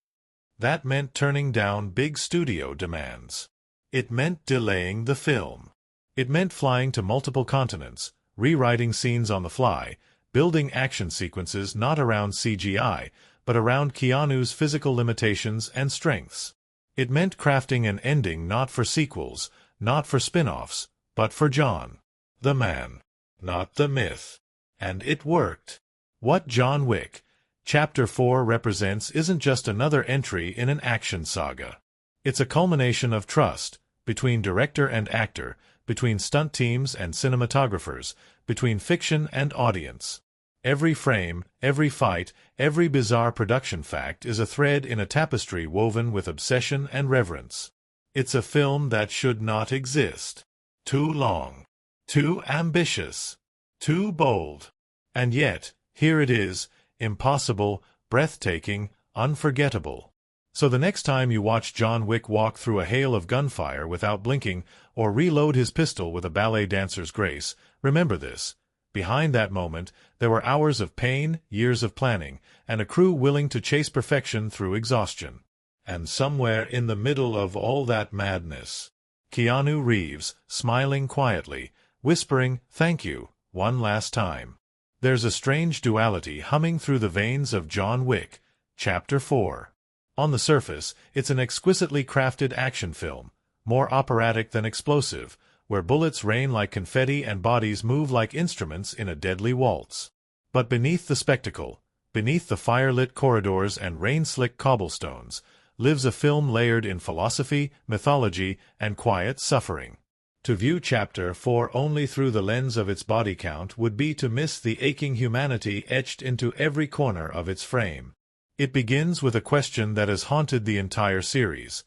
That meant turning down big studio demands. It meant delaying the film. It meant flying to multiple continents, rewriting scenes on the fly, building action sequences not around CGI, but around Keanu's physical limitations and strengths. It meant crafting an ending not for sequels, not for spin-offs, but for John, the man, not the myth. And it worked. What John Wick, Chapter 4 represents isn't just another entry in an action saga. It's a culmination of trust, between director and actor, between stunt teams and cinematographers, between fiction and audience. Every frame, every fight, every bizarre production fact is a thread in a tapestry woven with obsession and reverence. It's a film that should not exist. Too long. Too ambitious. Too bold. And yet, here it is, impossible, breathtaking, unforgettable. So the next time you watch John Wick walk through a hail of gunfire without blinking, or reload his pistol with a ballet dancer's grace, remember this. Behind that moment, there were hours of pain, years of planning, and a crew willing to chase perfection through exhaustion. And somewhere in the middle of all that madness, Keanu Reeves, smiling quietly, whispering, "Thank you," one last time. There's a strange duality humming through the veins of John Wick, Chapter 4. On the surface, it's an exquisitely crafted action film, more operatic than explosive, where bullets rain like confetti and bodies move like instruments in a deadly waltz. But beneath the spectacle, beneath the fire-lit corridors and rain-slick cobblestones, lives a film layered in philosophy, mythology, and quiet suffering. To view Chapter 4 only through the lens of its body count would be to miss the aching humanity etched into every corner of its frame. It begins with a question that has haunted the entire series.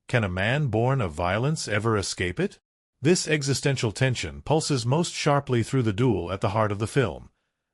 Can a man born of violence ever escape it? This existential tension pulses most sharply through the duel at the heart of the film.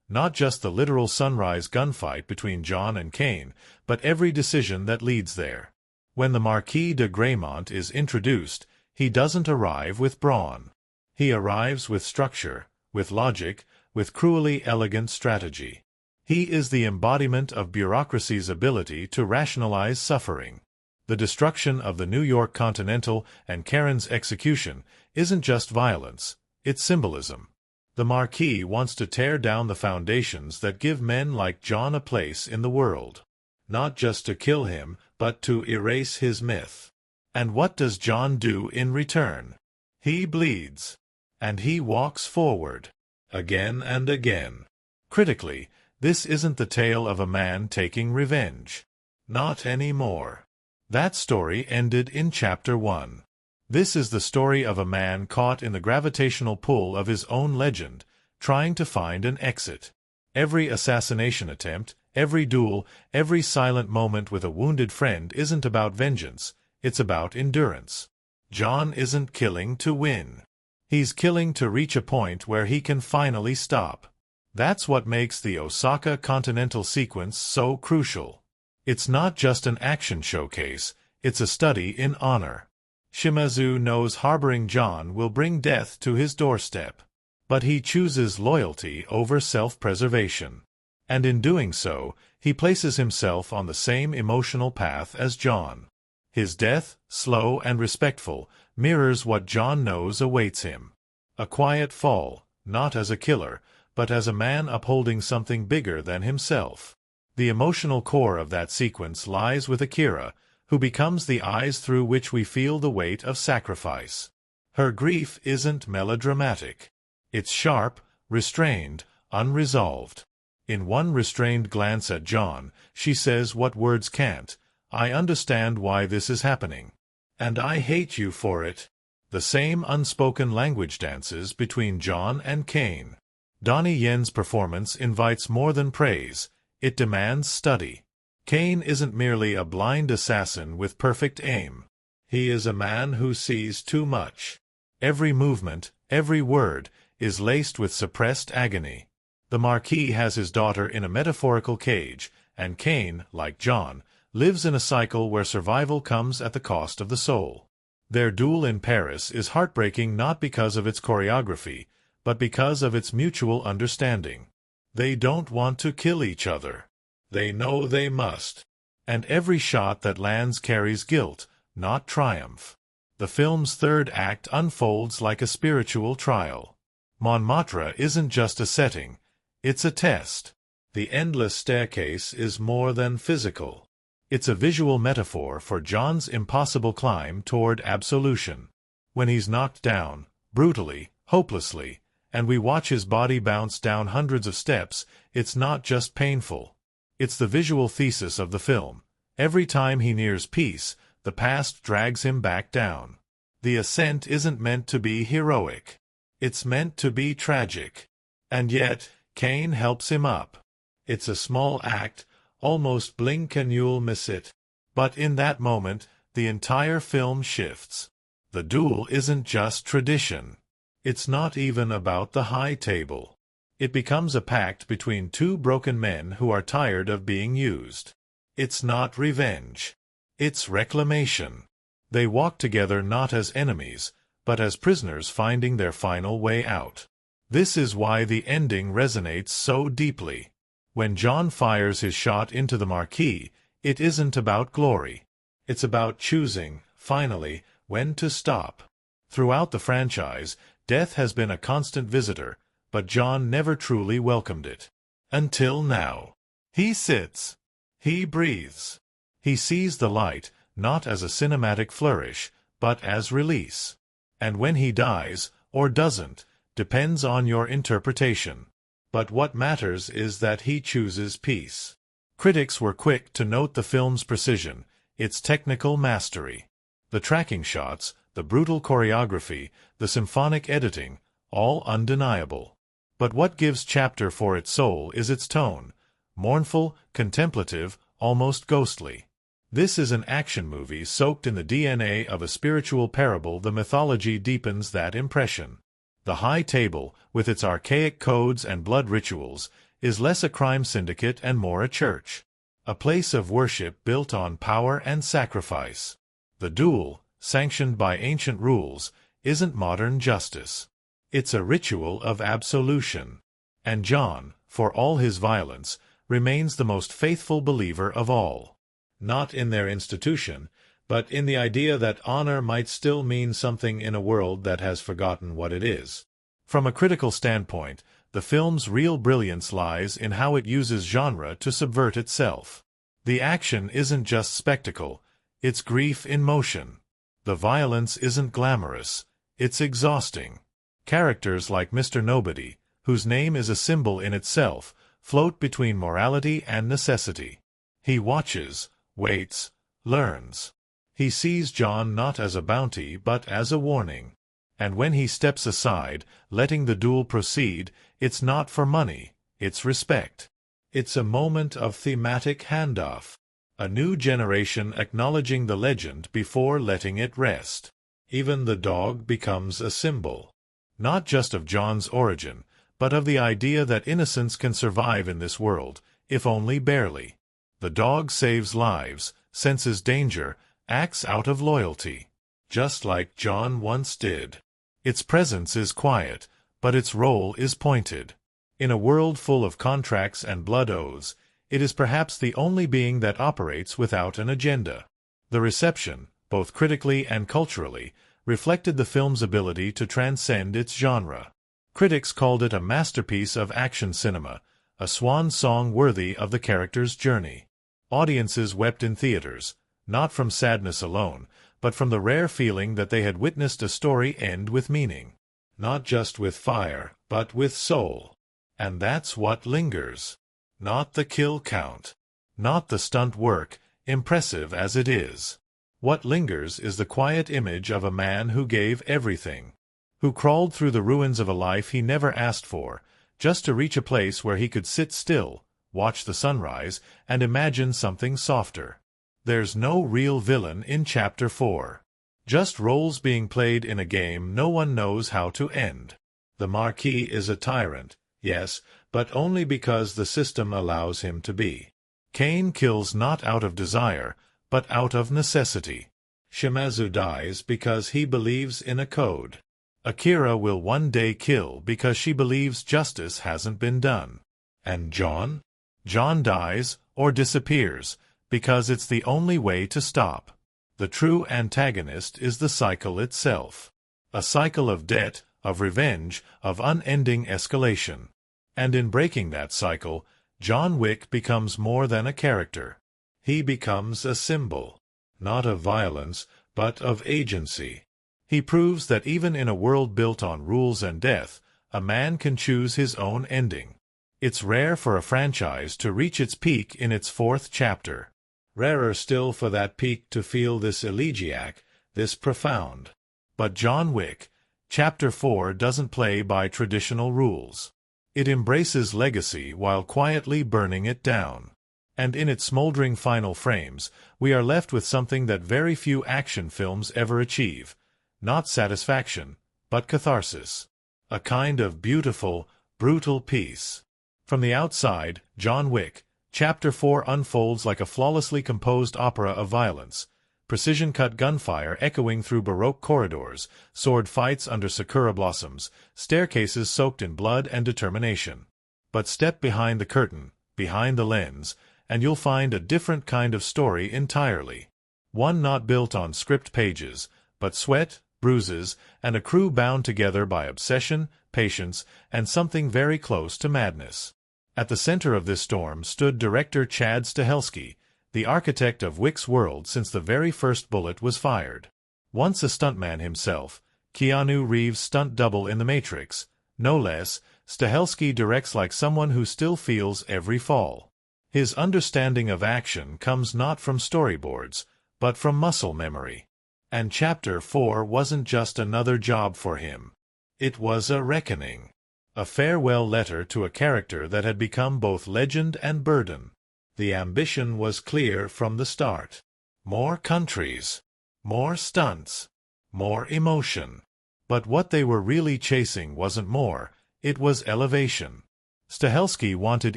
Not just the literal sunrise gunfight between John and Caine, but every decision that leads there. When the Marquis de Graymont is introduced, he doesn't arrive with brawn. He arrives with structure, with logic, with cruelly elegant strategy. He is the embodiment of bureaucracy's ability to rationalize suffering. The destruction of the New York Continental and Karen's execution isn't just violence, it's symbolism. The Marquis wants to tear down the foundations that give men like John a place in the world. Not just to kill him, but to erase his myth. And what does John do in return? He bleeds. And he walks forward. Again and again. Critically, this isn't the tale of a man taking revenge. Not anymore. That story ended in Chapter 1. This is the story of a man caught in the gravitational pull of his own legend, trying to find an exit. Every assassination attempt, every duel, every silent moment with a wounded friend isn't about vengeance, it's about endurance. John isn't killing to win. He's killing to reach a point where he can finally stop. That's what makes the Osaka Continental sequence so crucial. It's not just an action showcase, it's a study in honor. Shimazu knows harboring John will bring death to his doorstep. But he chooses loyalty over self-preservation. And in doing so, he places himself on the same emotional path as John. His death, slow and respectful, mirrors what John knows awaits him. A quiet fall, not as a killer, but as a man upholding something bigger than himself. The emotional core of that sequence lies with Akira, who becomes the eyes through which we feel the weight of sacrifice. Her grief isn't melodramatic. It's sharp, restrained, unresolved. In one restrained glance at John, she says what words can't, "I understand why this is happening. And I hate you for it." The same unspoken language dances between John and Caine. Donnie Yen's performance invites more than praise, it demands study. Caine isn't merely a blind assassin with perfect aim. He is a man who sees too much. Every movement, every word, is laced with suppressed agony. The Marquis has his daughter in a metaphorical cage, and Caine, like John, lives in a cycle where survival comes at the cost of the soul. Their duel in Paris is heartbreaking not because of its choreography, but because of its mutual understanding. They don't want to kill each other. They know they must. And every shot that lands carries guilt, not triumph. The film's third act unfolds like a spiritual trial. Montmartre isn't just a setting, it's a test. The endless staircase is more than physical. It's a visual metaphor for John's impossible climb toward absolution. When he's knocked down, brutally, hopelessly, and we watch his body bounce down hundreds of steps, it's not just painful. It's the visual thesis of the film. Every time he nears peace, the past drags him back down. The ascent isn't meant to be heroic. It's meant to be tragic. And yet, Caine helps him up. It's a small act, almost blink and you'll miss it. But in that moment, the entire film shifts. The duel isn't just tradition. It's not even about the high table. It becomes a pact between two broken men who are tired of being used. It's not revenge. It's reclamation. They walk together not as enemies, but as prisoners finding their final way out. This is why the ending resonates so deeply. When John fires his shot into the marquee, it isn't about glory. It's about choosing, finally, when to stop. Throughout the franchise, death has been a constant visitor, but John never truly welcomed it. Until now. He sits. He breathes. He sees the light, not as a cinematic flourish, but as release. And when he dies, or doesn't, depends on your interpretation. But what matters is that he chooses peace. Critics were quick to note the film's precision, its technical mastery. The tracking shots, the brutal choreography, the symphonic editing, all undeniable. But what gives Chapter 4 its soul is its tone, mournful, contemplative, almost ghostly. This is an action movie soaked in the DNA of a spiritual parable. The mythology deepens that impression. The High Table, with its archaic codes and blood rituals, is less a crime syndicate and more a church. A place of worship built on power and sacrifice. The duel, sanctioned by ancient rules, isn't modern justice. It's a ritual of absolution. And John, for all his violence, remains the most faithful believer of all. Not in their institution, but in the idea that honor might still mean something in a world that has forgotten what it is. From a critical standpoint, the film's real brilliance lies in how it uses genre to subvert itself. The action isn't just spectacle, it's grief in motion. The violence isn't glamorous, it's exhausting. Characters like Mr. Nobody, whose name is a symbol in itself, float between morality and necessity. He watches, waits, learns. He sees John not as a bounty but as a warning. And when he steps aside, letting the duel proceed, it's not for money, it's respect. It's a moment of thematic handoff. A new generation acknowledging the legend before letting it rest. Even the dog becomes a symbol. Not just of John's origin, but of the idea that innocence can survive in this world, if only barely. The dog saves lives, senses danger, acts out of loyalty. Just like John once did. Its presence is quiet, but its role is pointed. In a world full of contracts and blood oaths, it is perhaps the only being that operates without an agenda. The reception, both critically and culturally, reflected the film's ability to transcend its genre. Critics called it a masterpiece of action cinema, a swan song worthy of the character's journey. Audiences wept in theaters, not from sadness alone, but from the rare feeling that they had witnessed a story end with meaning. Not just with fire, but with soul. And that's what lingers. Not the kill count. Not the stunt work, impressive as it is. What lingers is the quiet image of a man who gave everything. Who crawled through the ruins of a life he never asked for, just to reach a place where he could sit still, watch the sunrise, and imagine something softer. There's no real villain in Chapter 4. Just roles being played in a game no one knows how to end. The Marquis is a tyrant, yes, but only because the system allows him to be. Caine kills not out of desire, but out of necessity. Shimazu dies because he believes in a code. Akira will one day kill because she believes justice hasn't been done. And John? John dies, or disappears, because it's the only way to stop. The true antagonist is the cycle itself. A cycle of debt, of revenge, of unending escalation. And in breaking that cycle, John Wick becomes more than a character. He becomes a symbol, not of violence, but of agency. He proves that even in a world built on rules and death, a man can choose his own ending. It's rare for a franchise to reach its peak in its 4th chapter. Rarer still for that peak to feel this elegiac, this profound. But John Wick, Chapter 4 doesn't play by traditional rules. It embraces legacy while quietly burning it down. And in its smoldering final frames, we are left with something that very few action films ever achieve. Not satisfaction, but catharsis. A kind of beautiful, brutal peace. From the outside, John Wick, Chapter 4 unfolds like a flawlessly composed opera of violence. Precision-cut gunfire echoing through Baroque corridors, sword fights under sakura blossoms, staircases soaked in blood and determination. But step behind the curtain, behind the lens, and you'll find a different kind of story entirely. One not built on script pages, but sweat, bruises, and a crew bound together by obsession, patience, and something very close to madness. At the center of this storm stood director Chad Stahelski, the architect of Wick's world since the very first bullet was fired. Once a stuntman himself, Keanu Reeves' stunt double in The Matrix, no less, Stahelski directs like someone who still feels every fall. His understanding of action comes not from storyboards, but from muscle memory. And Chapter 4 wasn't just another job for him. It was a reckoning. A farewell letter to a character that had become both legend and burden. The ambition was clear from the start. More countries. More stunts. More emotion. But what they were really chasing wasn't more, it was elevation. Stahelski wanted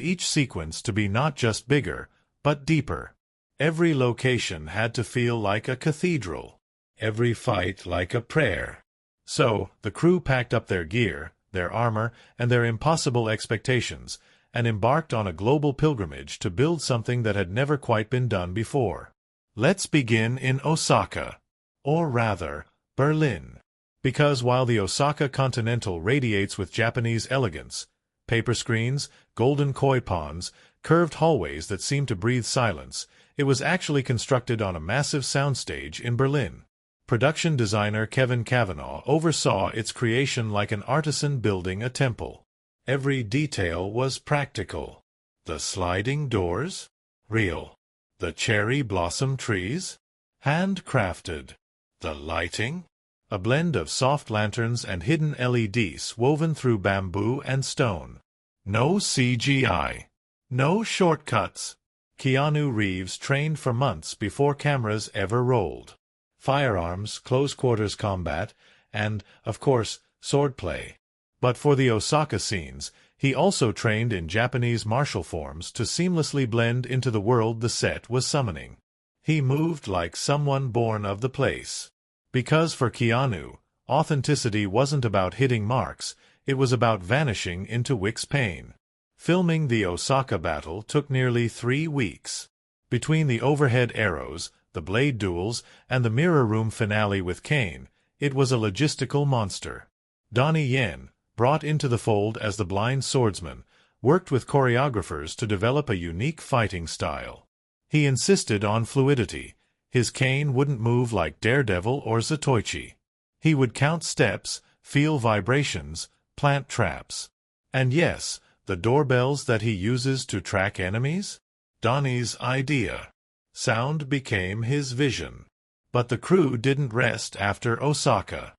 each sequence to be not just bigger, but deeper. Every location had to feel like a cathedral. Every fight like a prayer. So, the crew packed up their gear, their armor, and their impossible expectations, and embarked on a global pilgrimage to build something that had never quite been done before. Let's begin in Osaka. Or rather, Berlin. Because while the Osaka Continental radiates with Japanese elegance, paper screens, golden koi ponds, curved hallways that seem to breathe silence, it was actually constructed on a massive soundstage in Berlin. Production designer Kevin Cavanaugh oversaw its creation like an artisan building a temple. Every detail was practical. The sliding doors? Real. The cherry blossom trees? Handcrafted. The lighting? A blend of soft lanterns and hidden LEDs woven through bamboo and stone. No CGI. No shortcuts. Keanu Reeves trained for months before cameras ever rolled. Firearms, close-quarters combat, and, of course, swordplay. But for the Osaka scenes, he also trained in Japanese martial forms to seamlessly blend into the world the set was summoning. He moved like someone born of the place. Because for Keanu, authenticity wasn't about hitting marks, it was about vanishing into Wick's pain. Filming the Osaka battle took nearly 3 weeks. Between the overhead arrows, the blade duels, and the mirror room finale with Kane, it was a logistical monster. Donnie Yen, brought into the fold as the blind swordsman, worked with choreographers to develop a unique fighting style. He insisted on fluidity. His cane wouldn't move like Daredevil or Zatoichi. He would count steps, feel vibrations, plant traps. And yes, the doorbells that he uses to track enemies? Donnie's idea. Sound became his vision. But the crew didn't rest after Osaka.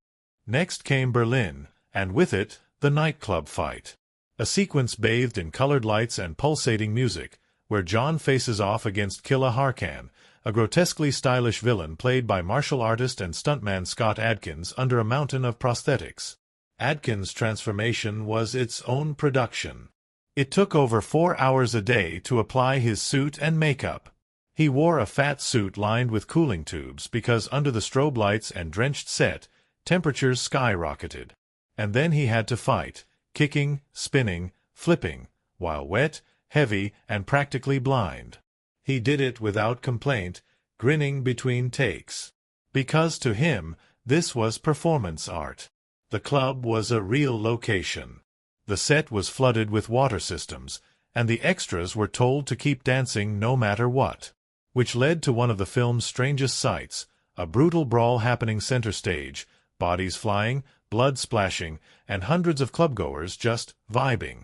Next came Berlin, and with it, the nightclub fight. A sequence bathed in colored lights and pulsating music, where John faces off against Killa Harkan, a grotesquely stylish villain played by martial artist and stuntman Scott Adkins under a mountain of prosthetics. Adkins' transformation was its own production. It took over 4 hours a day to apply his suit and makeup. He wore a fat suit lined with cooling tubes because under the strobe lights and drenched set, temperatures skyrocketed. And then he had to fight, kicking, spinning, flipping, while wet, heavy, and practically blind. He did it without complaint, grinning between takes. Because to him, this was performance art. The club was a real location. The set was flooded with water systems, and the extras were told to keep dancing no matter what. Which led to one of the film's strangest sights, a brutal brawl happening center stage, bodies flying, blood splashing, and hundreds of clubgoers just vibing.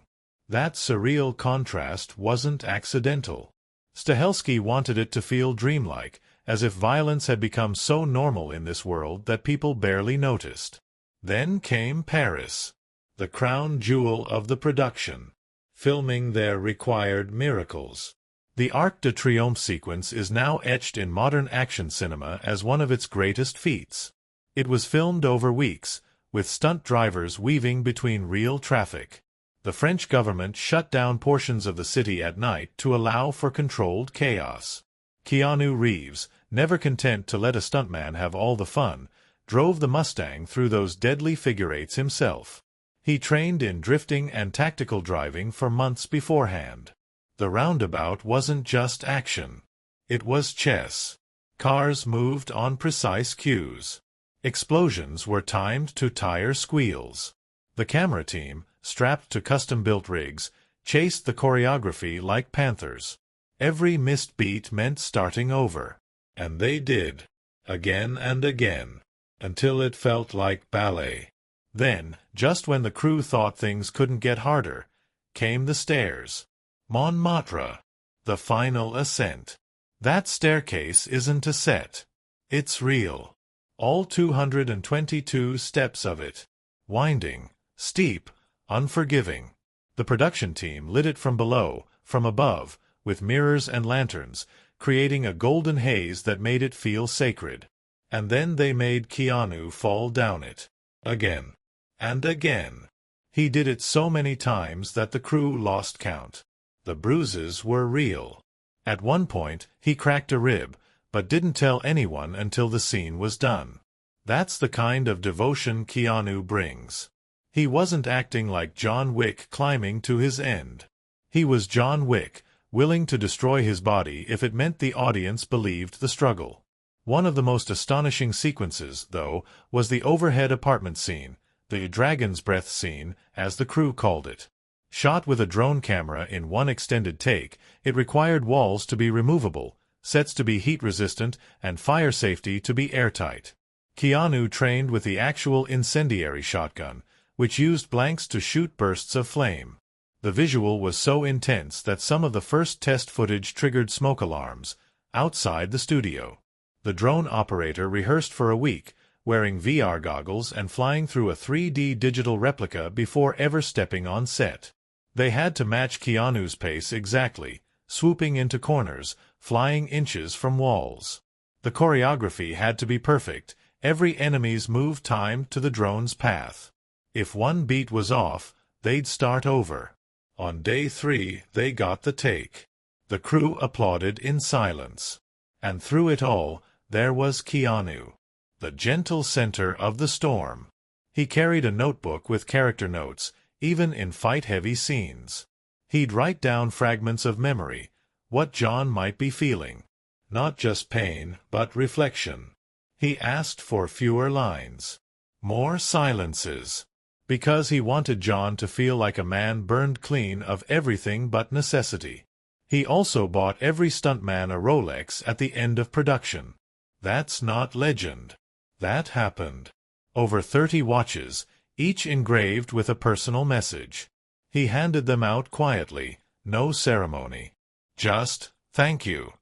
That surreal contrast wasn't accidental. Stahelski wanted it to feel dreamlike, as if violence had become so normal in this world that people barely noticed. Then came Paris, the crown jewel of the production. Filming there required miracles. The Arc de Triomphe sequence is now etched in modern action cinema as one of its greatest feats. It was filmed over weeks, with stunt drivers weaving between real traffic. The French government shut down portions of the city at night to allow for controlled chaos. Keanu Reeves, never content to let a stuntman have all the fun, drove the Mustang through those deadly figure eights himself. He trained in drifting and tactical driving for months beforehand. The roundabout wasn't just action. It was chess. Cars moved on precise cues. Explosions were timed to tire squeals. The camera team, strapped to custom-built rigs, chased the choreography like panthers. Every missed beat meant starting over. And they did. Again and again. Until it felt like ballet. Then, just when the crew thought things couldn't get harder, came the stairs. Montmartre. The final ascent. That staircase isn't a set. It's real. All 222 steps of it. Winding, steep, unforgiving. The production team lit it from below, from above, with mirrors and lanterns, creating a golden haze that made it feel sacred. And then they made Keanu fall down it. Again. And again. He did it so many times that the crew lost count. The bruises were real. At one point, he cracked a rib, but didn't tell anyone until the scene was done. That's the kind of devotion Keanu brings. He wasn't acting like John Wick climbing to his end. He was John Wick, willing to destroy his body if it meant the audience believed the struggle. One of the most astonishing sequences, though, was the overhead apartment scene, the dragon's breath scene, as the crew called it. Shot with a drone camera in one extended take, it required walls to be removable, sets to be heat-resistant, and fire safety to be airtight. Keanu trained with the actual incendiary shotgun, which used blanks to shoot bursts of flame. The visual was so intense that some of the first test footage triggered smoke alarms outside the studio. The drone operator rehearsed for a week, wearing VR goggles and flying through a 3D digital replica before ever stepping on set. They had to match Keanu's pace exactly, swooping into corners, flying inches from walls. The choreography had to be perfect, every enemy's move timed to the drone's path. If one beat was off, they'd start over. On day 3, they got the take. The crew applauded in silence. And through it all, there was Keanu, the gentle center of the storm. He carried a notebook with character notes, even in fight-heavy scenes. He'd write down fragments of memory, what John might be feeling. Not just pain, but reflection. He asked for fewer lines, more silences, because he wanted John to feel like a man burned clean of everything but necessity. He also bought every stuntman a Rolex at the end of production. That's not legend. That happened. Over 30 watches, each engraved with a personal message. He handed them out quietly, no ceremony. Just, thank you.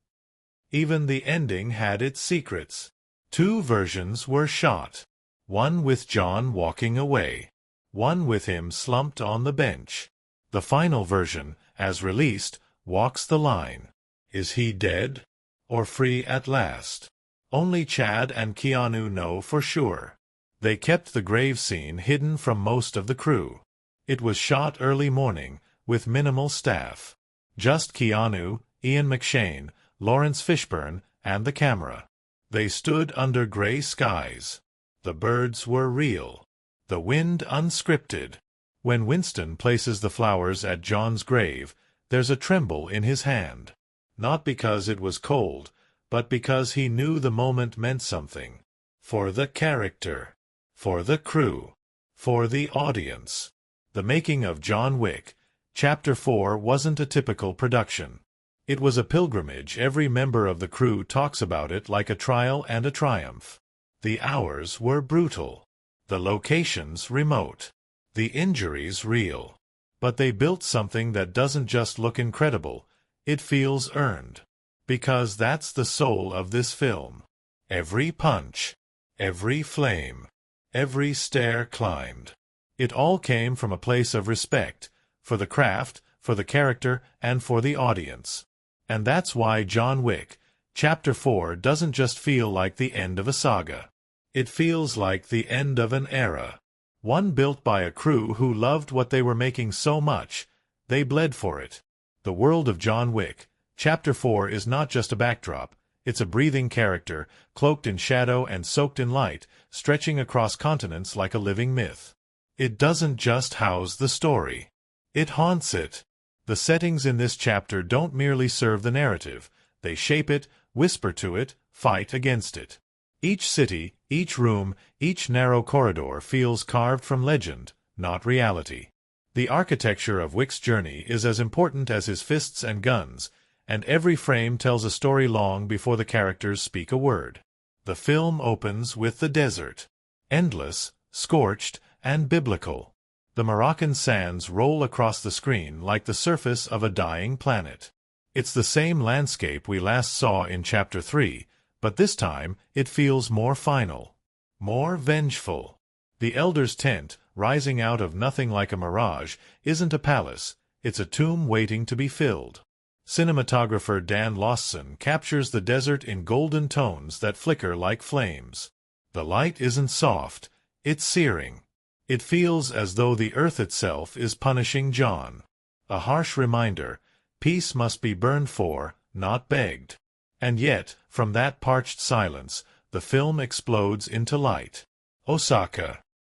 Even the ending had its secrets. 2 versions were shot. One with John walking away. One with him slumped on the bench. The final version, as released, walks the line. Is he dead? Or free at last? Only Chad and Keanu know for sure. They kept the grave scene hidden from most of the crew. It was shot early morning, with minimal staff. Just Keanu, Ian McShane, Lawrence Fishburne, and the camera. They stood under gray skies. The birds were real. The wind unscripted. When Winston places the flowers at John's grave, there's a tremble in his hand. Not because it was cold, but because he knew the moment meant something. For the character. For the crew. For the audience. The making of John Wick, Chapter 4 wasn't a typical production. It was a pilgrimage. Every member of the crew talks about it like a trial and a triumph. The hours were brutal. The locations remote. The injuries real. But they built something that doesn't just look incredible, it feels earned. Because that's the soul of this film. Every punch. Every flame. Every stair climbed. It all came from a place of respect, for the craft, for the character, and for the audience. And that's why John Wick, Chapter 4 doesn't just feel like the end of a saga. It feels like the end of an era. One built by a crew who loved what they were making so much, they bled for it. The world of John Wick, Chapter 4 is not just a backdrop, it's a breathing character, cloaked in shadow and soaked in light, stretching across continents like a living myth. It doesn't just house the story. It haunts it. The settings in this chapter don't merely serve the narrative, they shape it, whisper to it, fight against it. Each city, each room, each narrow corridor feels carved from legend, not reality. The architecture of Wick's journey is as important as his fists and guns, and every frame tells a story long before the characters speak a word. The film opens with the desert. Endless, scorched, and biblical. The Moroccan sands roll across the screen like the surface of a dying planet. It's the same landscape we last saw in Chapter 3, but this time it feels more final. More vengeful. The Elder's tent, rising out of nothing like a mirage, isn't a palace, it's a tomb waiting to be filled. Cinematographer Dan Lawson captures the desert in golden tones that flicker like flames. The light isn't soft, it's searing. It feels as though the earth itself is punishing John. A harsh reminder, peace must be burned for, not begged. And yet, from that parched silence, the film explodes into light. Osaka.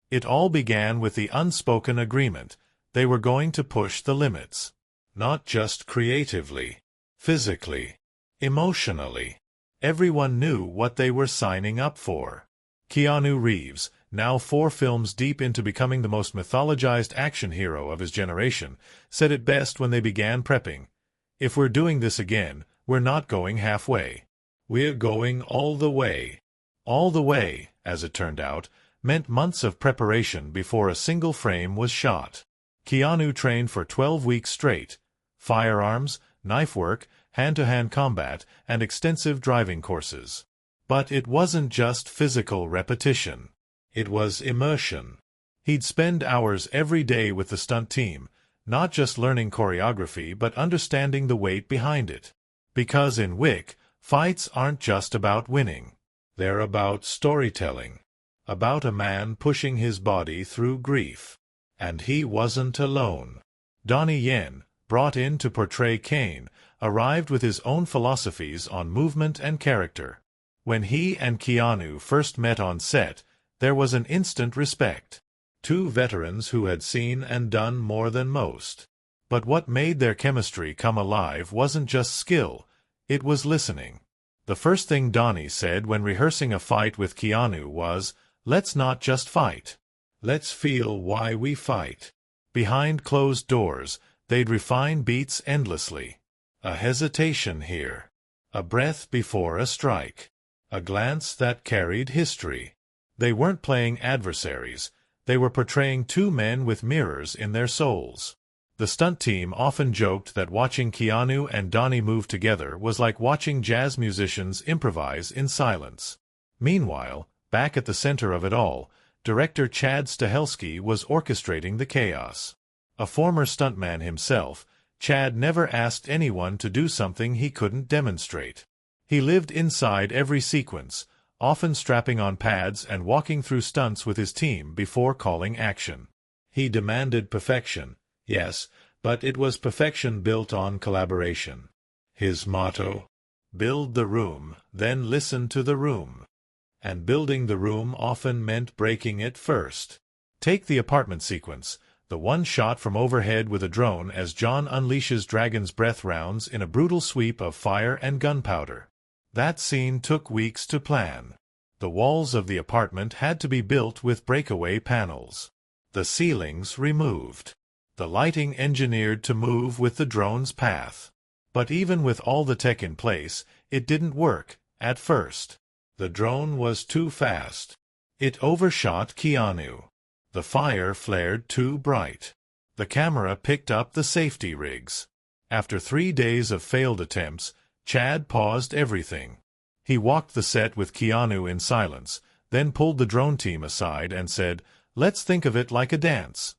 It all began with the unspoken agreement. They were going to push the limits. Not just creatively, physically, emotionally. Everyone knew what they were signing up for. Keanu Reeves, now 4 films deep into becoming the most mythologized action hero of his generation, said it best when they began prepping. If we're doing this again, we're not going halfway. We're going all the way. All the way, as it turned out, meant months of preparation before a single frame was shot. Keanu trained for 12 weeks straight. Firearms, knife work, hand-to-hand combat, and extensive driving courses. But it wasn't just physical repetition. It was immersion. He'd spend hours every day with the stunt team, not just learning choreography but understanding the weight behind it. Because in Wick, fights aren't just about winning. They're about storytelling. About a man pushing his body through grief. And he wasn't alone. Donnie Yen, brought in to portray Kane, arrived with his own philosophies on movement and character. When he and Keanu first met on set, there was an instant respect. 2 veterans who had seen and done more than most. But what made their chemistry come alive wasn't just skill, it was listening. The first thing Donnie said when rehearsing a fight with Keanu was, "Let's not just fight. Let's feel why we fight." Behind closed doors, they'd refine beats endlessly. A hesitation here. A breath before a strike. A glance that carried history. They weren't playing adversaries. They were portraying 2 men with mirrors in their souls. The stunt team often joked that watching Keanu and Donnie move together was like watching jazz musicians improvise in silence. Meanwhile, back at the center of it all, director Chad Stahelski was orchestrating the chaos. A former stuntman himself, Chad never asked anyone to do something he couldn't demonstrate. He lived inside every sequence, often strapping on pads and walking through stunts with his team before calling action. He demanded perfection, yes, but it was perfection built on collaboration. His motto, "Build the room, then listen to the room." And building the room often meant breaking it first. Take the apartment sequence. The one shot from overhead with a drone as John unleashes dragon's breath rounds in a brutal sweep of fire and gunpowder. That scene took weeks to plan. The walls of the apartment had to be built with breakaway panels. The ceilings removed. The lighting engineered to move with the drone's path. But even with all the tech in place, it didn't work, at first. The drone was too fast. It overshot Keanu. The fire flared too bright. The camera picked up the safety rigs. After 3 days of failed attempts, Chad paused everything. He walked the set with Keanu in silence, then pulled the drone team aside and said, "Let's think of it like a dance."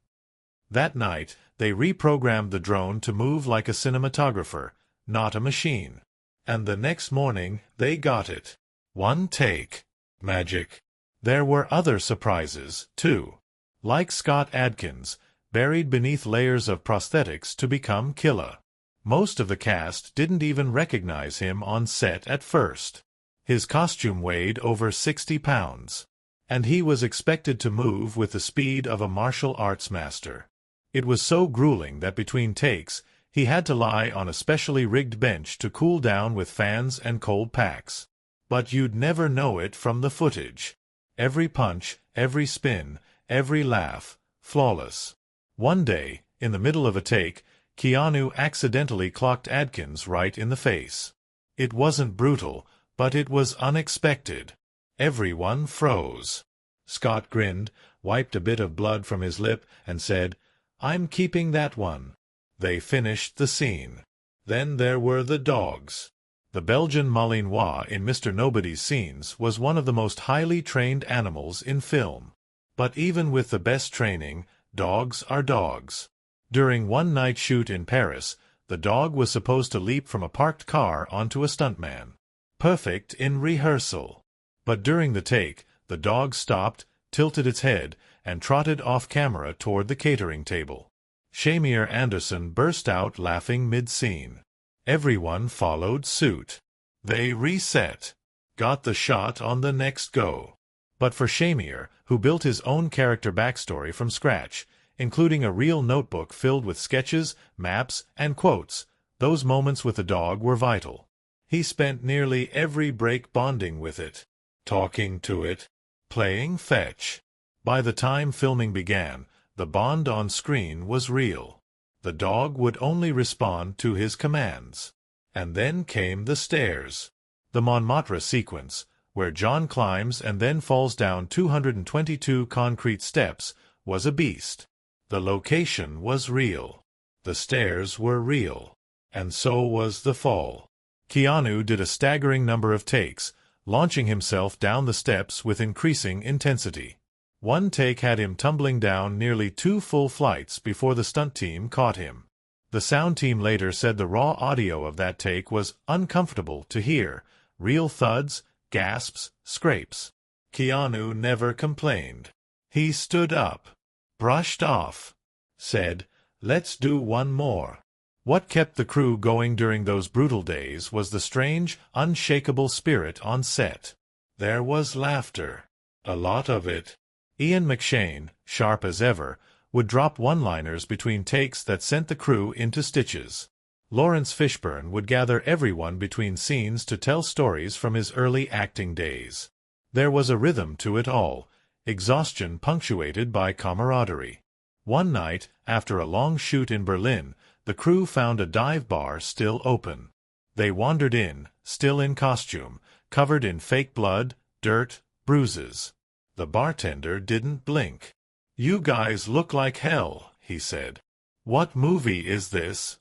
That night, they reprogrammed the drone to move like a cinematographer, not a machine. And the next morning, they got it. One take. Magic. There were other surprises, too. Like Scott Adkins, buried beneath layers of prosthetics to become Killa. Most of the cast didn't even recognize him on set at first. His costume weighed over 60 pounds. And he was expected to move with the speed of a martial arts master. It was so grueling that between takes, he had to lie on a specially rigged bench to cool down with fans and cold packs. But you'd never know it from the footage. Every punch, every spin, every laugh, flawless. One day, in the middle of a take, Keanu accidentally clocked Adkins right in the face. It wasn't brutal, but it was unexpected. Everyone froze. Scott grinned, wiped a bit of blood from his lip, and said, "I'm keeping that one." They finished the scene. Then there were the dogs. The Belgian Malinois in Mr. Nobody's scenes was one of the most highly trained animals in film. But even with the best training, dogs are dogs. During one night shoot in Paris, the dog was supposed to leap from a parked car onto a stuntman. Perfect in rehearsal. But during the take, the dog stopped, tilted its head, and trotted off camera toward the catering table. Shamir Anderson burst out laughing mid-scene. Everyone followed suit. They reset. Got the shot on the next go. But for Shamir, who built his own character backstory from scratch, including a real notebook filled with sketches, maps, and quotes, those moments with the dog were vital. He spent nearly every break bonding with it, talking to it, playing fetch. By the time filming began, the bond on screen was real. The dog would only respond to his commands. And then came the stairs. The Montmartre sequence, where John climbs and then falls down 222 concrete steps, was a beast. The location was real. The stairs were real. And so was the fall. Keanu did a staggering number of takes, launching himself down the steps with increasing intensity. One take had him tumbling down nearly 2 full flights before the stunt team caught him. The sound team later said the raw audio of that take was uncomfortable to hear. Real thuds, gasps, scrapes. Keanu never complained. He stood up, brushed off, said, "Let's do one more." What kept the crew going during those brutal days was the strange, unshakable spirit on set. There was laughter. A lot of it. Ian McShane, sharp as ever, would drop one-liners between takes that sent the crew into stitches. Lawrence Fishburne would gather everyone between scenes to tell stories from his early acting days. There was a rhythm to it all, exhaustion punctuated by camaraderie. One night, after a long shoot in Berlin, the crew found a dive bar still open. They wandered in, still in costume, covered in fake blood, dirt, bruises. The bartender didn't blink. "You guys look like hell," he said. "What movie is this?"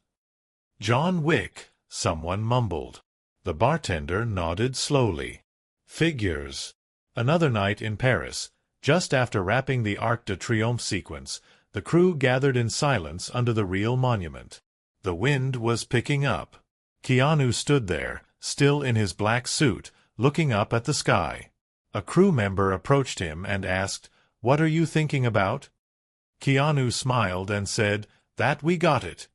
"John Wick," someone mumbled. The bartender nodded slowly. "Figures." Another night in Paris, just after wrapping the Arc de Triomphe sequence, the crew gathered in silence under the real monument. The wind was picking up. Keanu stood there, still in his black suit, looking up at the sky. A crew member approached him and asked, "What are you thinking about?" Keanu smiled and said, "That we got it."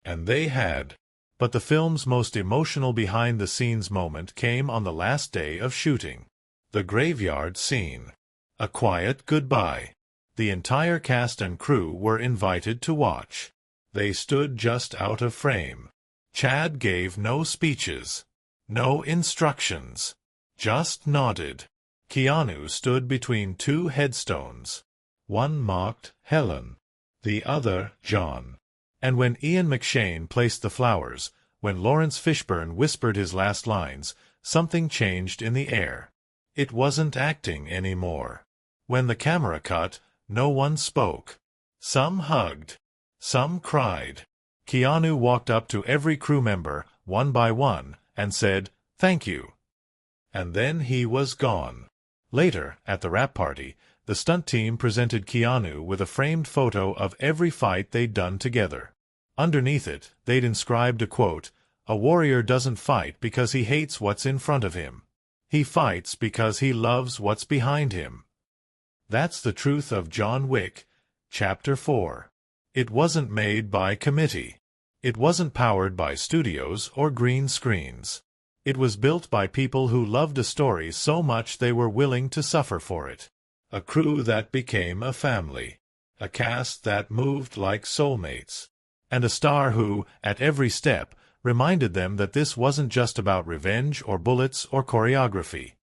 And they had. But the film's most emotional behind-the-scenes moment came on the last day of shooting. The graveyard scene. A quiet goodbye. The entire cast and crew were invited to watch. They stood just out of frame. Chad gave no speeches, no instructions, just nodded. Keanu stood between two headstones. One mocked Helen, the other John. And when Ian McShane placed the flowers, when Lawrence Fishburne whispered his last lines, something changed in the air. It wasn't acting anymore. When the camera cut, no one spoke. Some hugged. Some cried. Keanu walked up to every crew member, one by one, and said, "Thank you." And then he was gone. Later, at the wrap party, the stunt team presented Keanu with a framed photo of every fight they'd done together. Underneath it, they'd inscribed a quote, "A warrior doesn't fight because he hates what's in front of him. He fights because he loves what's behind him." That's the truth of John Wick, Chapter 4. It wasn't made by committee. It wasn't powered by studios or green screens. It was built by people who loved a story so much they were willing to suffer for it. A crew that became a family. A cast that moved like soulmates. And a star who, at every step, reminded them that this wasn't just about revenge or bullets or choreography.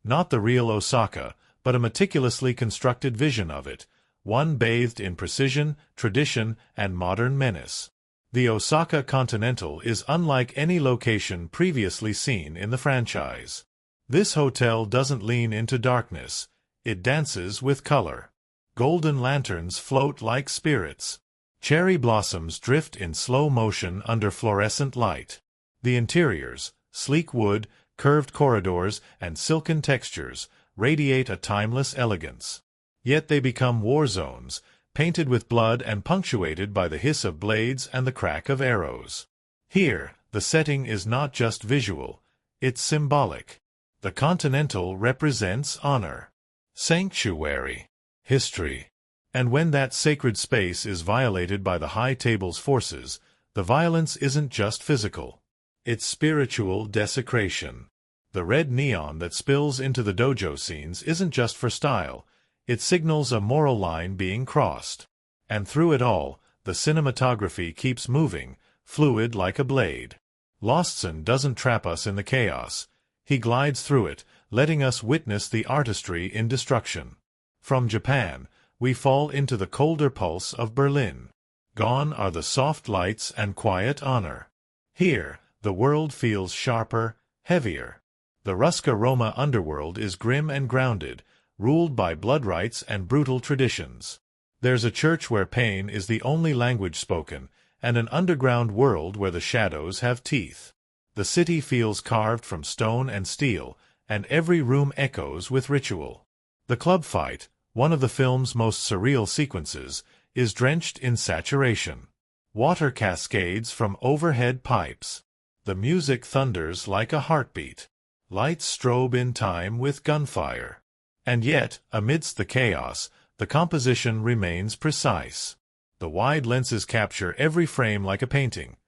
Not the real Osaka, but a meticulously constructed vision of it, one bathed in precision, tradition, and modern menace. The Osaka Continental is unlike any location previously seen in the franchise. This hotel doesn't lean into darkness. It dances with color. Golden lanterns float like spirits. Cherry blossoms drift in slow motion under fluorescent light. The interiors, sleek wood, curved corridors, and silken textures, radiate a timeless elegance. Yet they become war zones, painted with blood and punctuated by the hiss of blades and the crack of arrows. Here, the setting is not just visual, it's symbolic. The Continental represents honor, sanctuary, history. And when that sacred space is violated by the High Table's forces, the violence isn't just physical. It's spiritual desecration. The red neon that spills into the dojo scenes isn't just for style. It signals a moral line being crossed. And through it all, the cinematography keeps moving, fluid like a blade. Lostson doesn't trap us in the chaos. He glides through it, letting us witness the artistry in destruction. From Japan, we fall into the colder pulse of Berlin. Gone are the soft lights and quiet honor. Here, the world feels sharper, heavier. The Ruska-Roma underworld is grim and grounded, ruled by blood rites and brutal traditions. There's a church where pain is the only language spoken, and an underground world where the shadows have teeth. The city feels carved from stone and steel, and every room echoes with ritual. The club fight, one of the film's most surreal sequences, is drenched in saturation. Water cascades from overhead pipes. The music thunders like a heartbeat. Lights strobe in time with gunfire. And yet, amidst the chaos, the composition remains precise. The wide lenses capture every frame like a painting.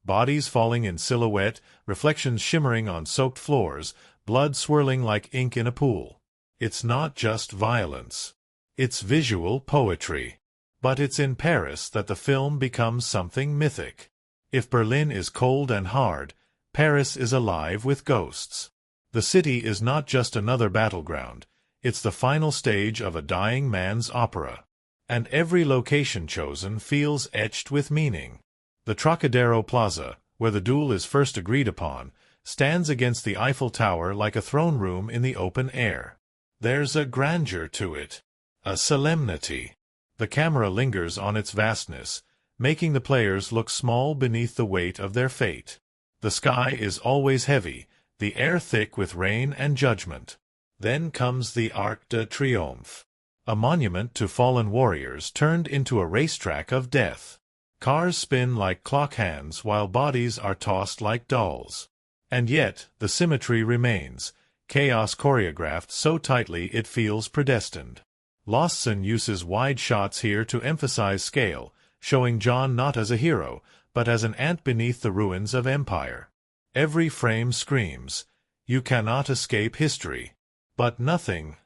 Bodies falling in silhouette, reflections shimmering on soaked floors, blood swirling like ink in a pool. It's not just violence. It's visual poetry. But it's in Paris that the film becomes something mythic. If Berlin is cold and hard, Paris is alive with ghosts. The city is not just another battleground. It's the final stage of a dying man's opera. And every location chosen feels etched with meaning. The Trocadero Plaza, where the duel is first agreed upon, stands against the Eiffel Tower like a throne room in the open air. There's a grandeur to it, a solemnity. The camera lingers on its vastness, making the players look small beneath the weight of their fate. The sky is always heavy, the air thick with rain and judgment. Then comes the Arc de Triomphe, a monument to fallen warriors turned into a racetrack of death. Cars spin like clock hands while bodies are tossed like dolls. And yet, the symmetry remains, chaos choreographed so tightly it feels predestined. Lostson uses wide shots here to emphasize scale, showing John not as a hero, but as an ant beneath the ruins of empire. Every frame screams, "You cannot escape history." But nothing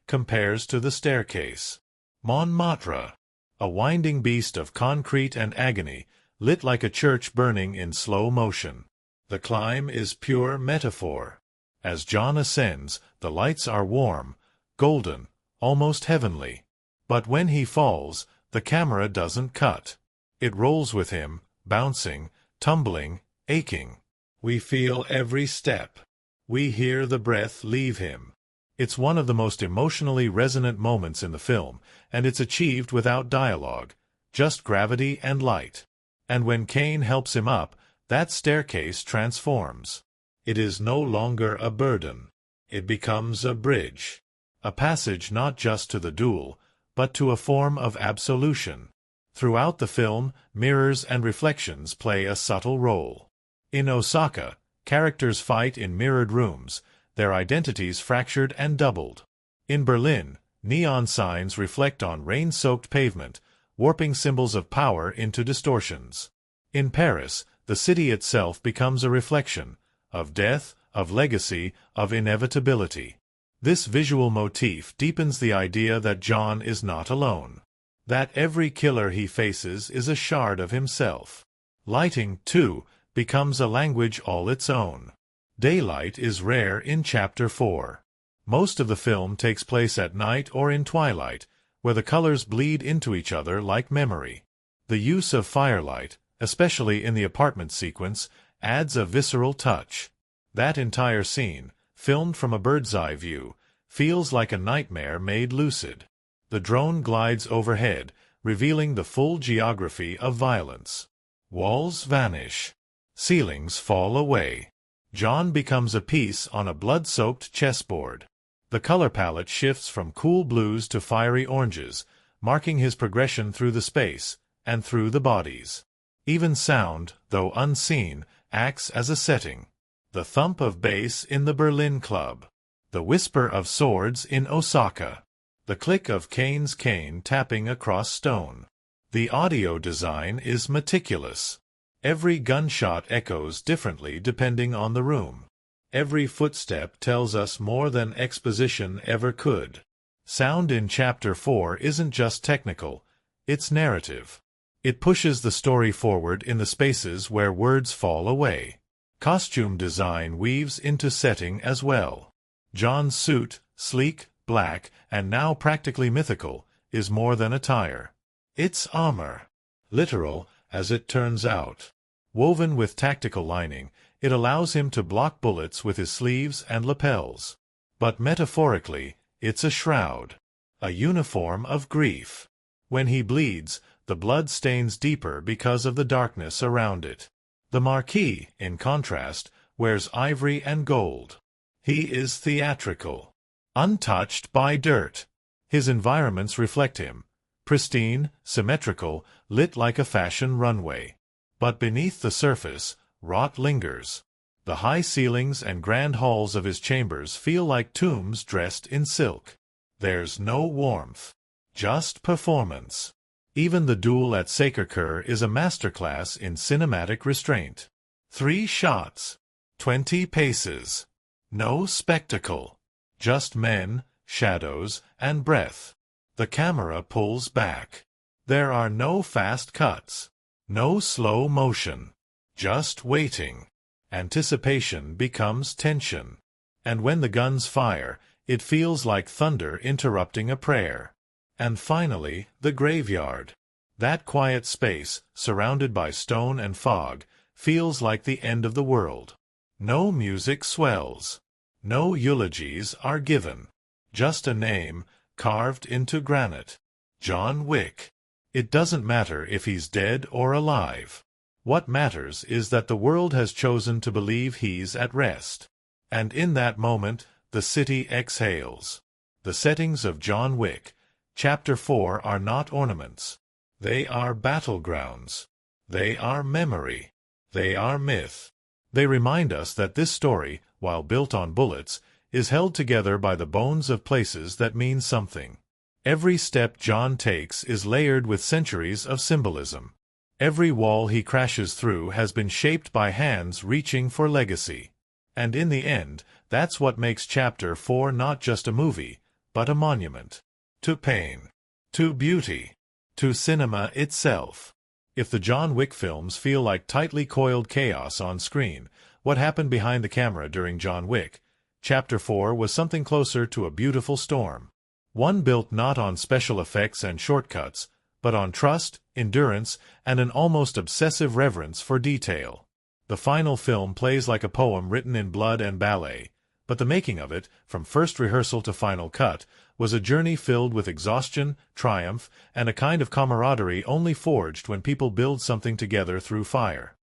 compares to the staircase. Montmartre, a winding beast of concrete and agony, lit like a church burning in slow motion. The climb is pure metaphor. As John ascends, the lights are warm, golden, almost heavenly. But when he falls, the camera doesn't cut. It rolls with him, bouncing, tumbling, aching. We feel every step. We hear the breath leave him. It's one of the most emotionally resonant moments in the film, and it's achieved without dialogue, just gravity and light. And when Kane helps him up, that staircase transforms. It is no longer a burden. It becomes a bridge. A passage not just to the duel, but to a form of absolution. Throughout the film, mirrors and reflections play a subtle role. In Osaka, characters fight in mirrored rooms, their identities fractured and doubled. In Berlin, neon signs reflect on rain-soaked pavement, warping symbols of power into distortions. In Paris, the city itself becomes a reflection of death, of legacy, of inevitability. This visual motif deepens the idea that John is not alone, that every killer he faces is a shard of himself. Lighting, too, becomes a language all its own. Daylight is rare in Chapter 4. Most of the film takes place at night or in twilight, where the colors bleed into each other like memory. The use of firelight, especially in the apartment sequence, adds a visceral touch. That entire scene, filmed from a bird's-eye view, feels like a nightmare made lucid. The drone glides overhead, revealing the full geography of violence. Walls vanish. Ceilings fall away. John becomes a piece on a blood-soaked chessboard. The color palette shifts from cool blues to fiery oranges, marking his progression through the space, and through the bodies. Even sound, though unseen, acts as a setting. The thump of bass in the Berlin club. The whisper of swords in Osaka. The click of Kane's cane tapping across stone. The audio design is meticulous. Every gunshot echoes differently depending on the room. Every footstep tells us more than exposition ever could. Sound in Chapter 4 isn't just technical, it's narrative. It pushes the story forward in the spaces where words fall away. Costume design weaves into setting as well. John's suit, sleek, black, and now practically mythical, is more than attire. It's armor. Literal, as it turns out. Woven with tactical lining, it allows him to block bullets with his sleeves and lapels. But metaphorically, it's a shroud. A uniform of grief. When he bleeds, the blood stains deeper because of the darkness around it. The Marquis, in contrast, wears ivory and gold. He is theatrical. Untouched by dirt. His environments reflect him. Pristine, symmetrical, lit like a fashion runway. But beneath the surface, rot lingers. The high ceilings and grand halls of his chambers feel like tombs dressed in silk. There's no warmth. Just performance. Even the duel at Sacré-Cœur is a masterclass in cinematic restraint. 3 shots. 20 paces. No spectacle. Just men, shadows, and breath. The camera pulls back. There are no fast cuts. No slow motion. Just waiting. Anticipation becomes tension. And when the guns fire, it feels like thunder interrupting a prayer. And finally, the graveyard. That quiet space, surrounded by stone and fog, feels like the end of the world. No music swells. No eulogies are given. Just a name, carved into granite. John Wick. It doesn't matter if he's dead or alive. What matters is that the world has chosen to believe he's at rest. And in that moment, the city exhales. The settings of John Wick, Chapter 4, are not ornaments. They are battlegrounds. They are memory. They are myth. They remind us that this story, while built on bullets, is held together by the bones of places that mean something. Every step John takes is layered with centuries of symbolism. Every wall he crashes through has been shaped by hands reaching for legacy. And in the end, that's what makes Chapter 4 not just a movie, but a monument. To pain. to beauty, to cinema itself. If the John Wick films feel like tightly coiled chaos on screen, what happened behind the camera during John Wick? Chapter 4 was something closer to a beautiful storm. One built not on special effects and shortcuts, but on trust, endurance, and an almost obsessive reverence for detail. The final film plays like a poem written in blood and ballet, but the making of it, from first rehearsal to final cut, was a journey filled with exhaustion, triumph, and a kind of camaraderie only forged when people build something together through fire.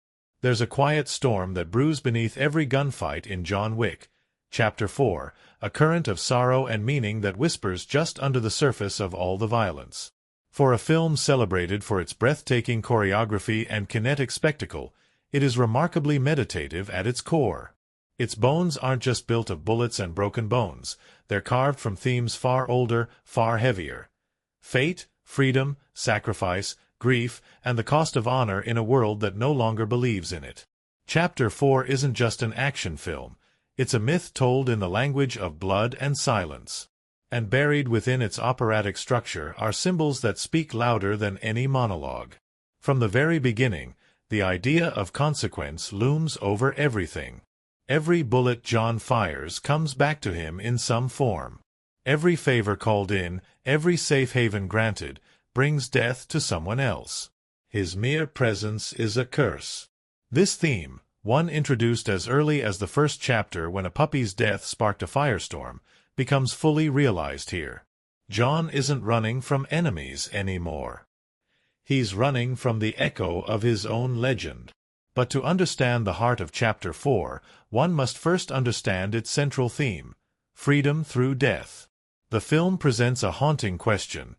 There's a quiet storm that brews beneath every gunfight in John Wick. Chapter 4, a current of sorrow and meaning that whispers just under the surface of all the violence. For a film celebrated for its breathtaking choreography and kinetic spectacle, it is remarkably meditative at its core. Its bones aren't just built of bullets and broken bones, they're carved from themes far older, far heavier. Fate, freedom, sacrifice, grief, and the cost of honor in a world that no longer believes in it. Chapter 4 isn't just an action film, it's a myth told in the language of blood and silence. And buried within its operatic structure are symbols that speak louder than any monologue. From the very beginning, the idea of consequence looms over everything. Every bullet John fires comes back to him in some form. Every favor called in, every safe haven granted, brings death to someone else. His mere presence is a curse. This theme, one introduced as early as the first chapter when a puppy's death sparked a firestorm, becomes fully realized here. John isn't running from enemies anymore. He's running from the echo of his own legend. But to understand the heart of Chapter 4, one must first understand its central theme, freedom through death. The film presents a haunting question.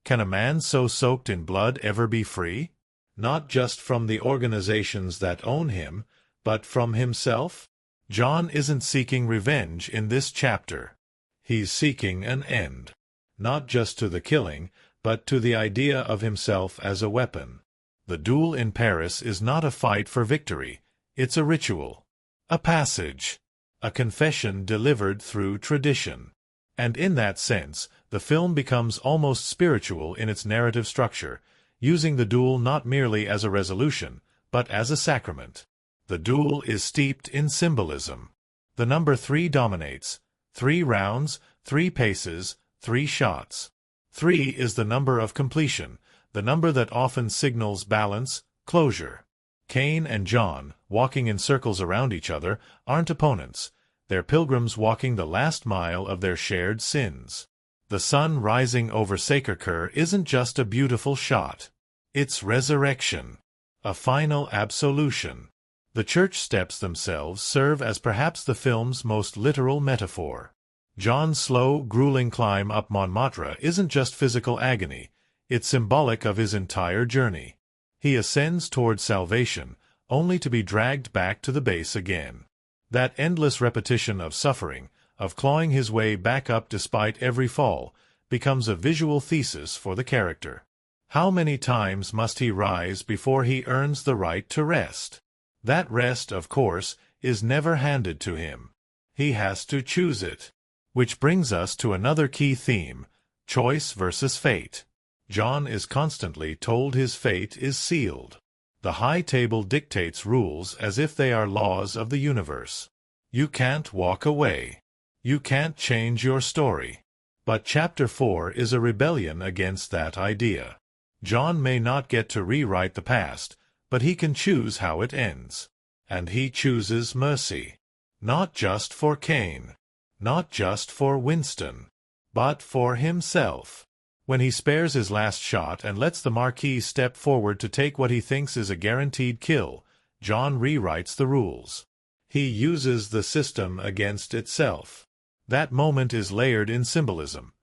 Can a man so soaked in blood ever be free? Not just from the organizations that own him, but from himself? John isn't seeking revenge in this chapter. He's seeking an end. Not just to the killing, but to the idea of himself as a weapon. The duel in Paris is not a fight for victory, it's a ritual, a passage, a confession delivered through tradition. And in that sense, the film becomes almost spiritual in its narrative structure, using the duel not merely as a resolution, but as a sacrament. The duel is steeped in symbolism. The number 3 dominates. 3 rounds, 3 paces, 3 shots. 3 is the number of completion, the number that often signals balance, closure. Cain and John, walking in circles around each other, aren't opponents. They're pilgrims walking the last mile of their shared sins. The sun rising over Sacre-Cœur isn't just a beautiful shot. It's resurrection. A final absolution. The church steps themselves serve as perhaps the film's most literal metaphor. John's slow, grueling climb up Montmartre isn't just physical agony. It's symbolic of his entire journey. He ascends toward salvation, only to be dragged back to the base again. That endless repetition of suffering, of clawing his way back up despite every fall, becomes a visual thesis for the character. How many times must he rise before he earns the right to rest? That rest, of course, is never handed to him. He has to choose it. Which brings us to another key theme, choice versus fate. John is constantly told his fate is sealed. The high table dictates rules as if they are laws of the universe. You can't walk away. You can't change your story. But Chapter 4 is a rebellion against that idea. John may not get to rewrite the past, but he can choose how it ends. And he chooses mercy. Not just for Cain. Not just for Winston. But for himself. When he spares his last shot and lets the Marquis step forward to take what he thinks is a guaranteed kill, John rewrites the rules. He uses the system against itself. That moment is layered in symbolism.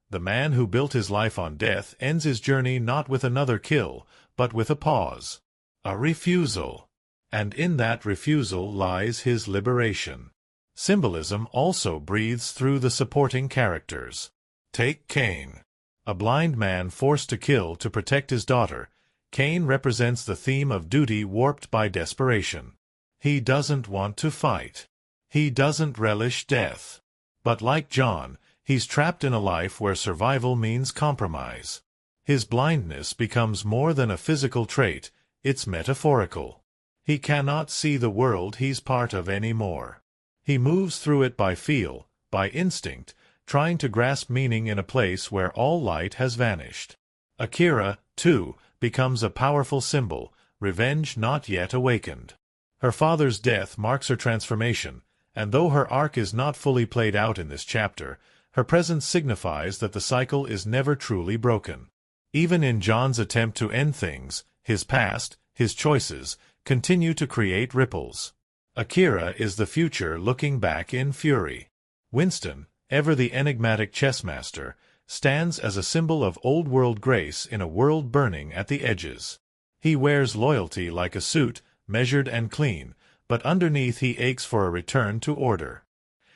The man who built his life on death ends his journey not with another kill, but with a pause. A refusal. And in that refusal lies his liberation. Symbolism also breathes through the supporting characters. Take Cain. A blind man forced to kill to protect his daughter, Cain represents the theme of duty warped by desperation. He doesn't want to fight. He doesn't relish death. But like John, he's trapped in a life where survival means compromise. His blindness becomes more than a physical trait, it's metaphorical. He cannot see the world he's part of anymore. He moves through it by feel, by instinct, trying to grasp meaning in a place where all light has vanished. Akira, too, becomes a powerful symbol, revenge not yet awakened. Her father's death marks her transformation, and though her arc is not fully played out in this chapter, her presence signifies that the cycle is never truly broken. Even in John's attempt to end things, his past, his choices, continue to create ripples. Akira is the future looking back in fury. Winston, ever the enigmatic chessmaster, stands as a symbol of old-world grace in a world burning at the edges. He wears loyalty like a suit, measured and clean, but underneath he aches for a return to order.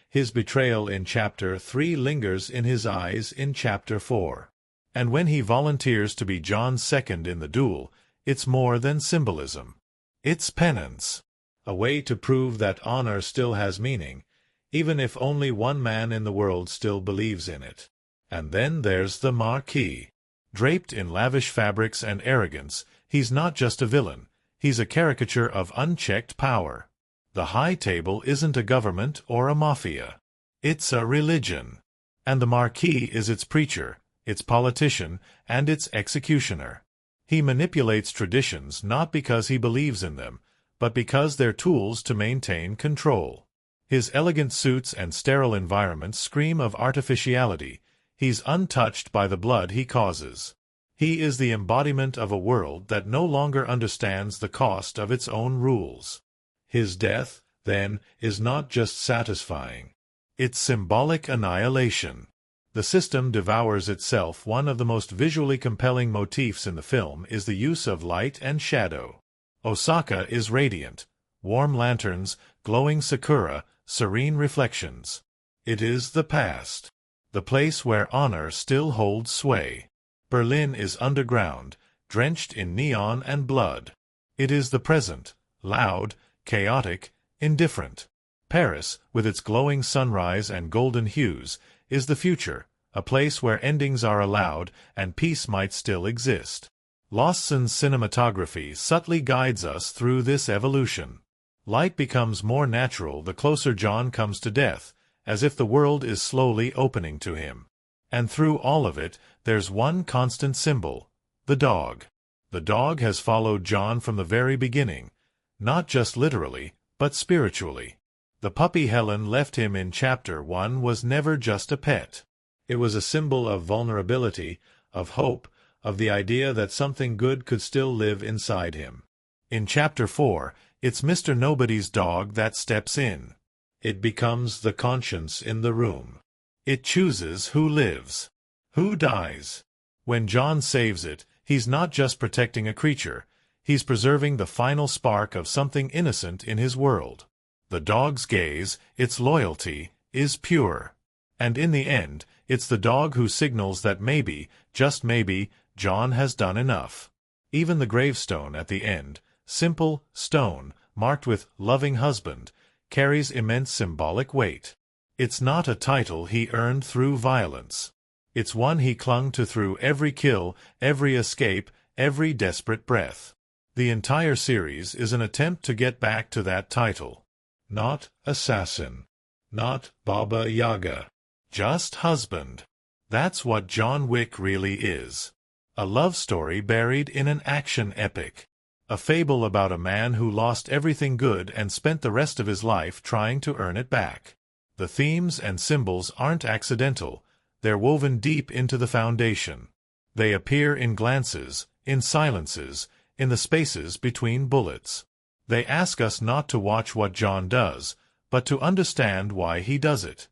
His betrayal in Chapter 3 lingers in his eyes in Chapter 4. And when he volunteers to be John's second in the duel, it's more than symbolism. It's penance. A way to prove that honor still has meaning, even if only one man in the world still believes in it. And then there's the Marquis. Draped in lavish fabrics and arrogance, he's not just a villain, he's a caricature of unchecked power. The High Table isn't a government or a mafia. It's a religion. And the Marquis is its preacher, its politician, and its executioner. He manipulates traditions not because he believes in them, but because they're tools to maintain control. His elegant suits and sterile environments scream of artificiality. He's untouched by the blood he causes. He is the embodiment of a world that no longer understands the cost of its own rules. His death, then, is not just satisfying. It's symbolic annihilation. The system devours itself. One of the most visually compelling motifs in the film is the use of light and shadow. Osaka is radiant. Warm lanterns, glowing sakura, serene reflections. It is the past. The place where honor still holds sway. Berlin is underground, drenched in neon and blood. It is the present, loud, chaotic, indifferent. Paris, with its glowing sunrise and golden hues, is the future, a place where endings are allowed and peace might still exist. Lawson's cinematography subtly guides us through this evolution. Light becomes more natural the closer John comes to death, as if the world is slowly opening to him. And through all of it, there's one constant symbol: the dog. The dog has followed John from the very beginning, not just literally, but spiritually. The puppy Helen left him in Chapter 1 was never just a pet. It was a symbol of vulnerability, of hope, of the idea that something good could still live inside him. In Chapter 4, it's Mr. Nobody's dog that steps in. It becomes the conscience in the room. It chooses who lives, who dies. When John saves it, he's not just protecting a creature, he's preserving the final spark of something innocent in his world. The dog's gaze, its loyalty, is pure. And in the end, it's the dog who signals that maybe, just maybe, John has done enough. Even the gravestone at the end, simple, stone, marked with "loving husband," carries immense symbolic weight. It's not a title he earned through violence. It's one he clung to through every kill, every escape, every desperate breath. The entire series is an attempt to get back to that title. Not assassin. Not Baba Yaga. Just husband. That's what John Wick really is. A love story buried in an action epic. A fable about a man who lost everything good and spent the rest of his life trying to earn it back. The themes and symbols aren't accidental. They're woven deep into the foundation. They appear in glances, in silences, in the spaces between bullets. They ask us not to watch what John does, but to understand why he does it.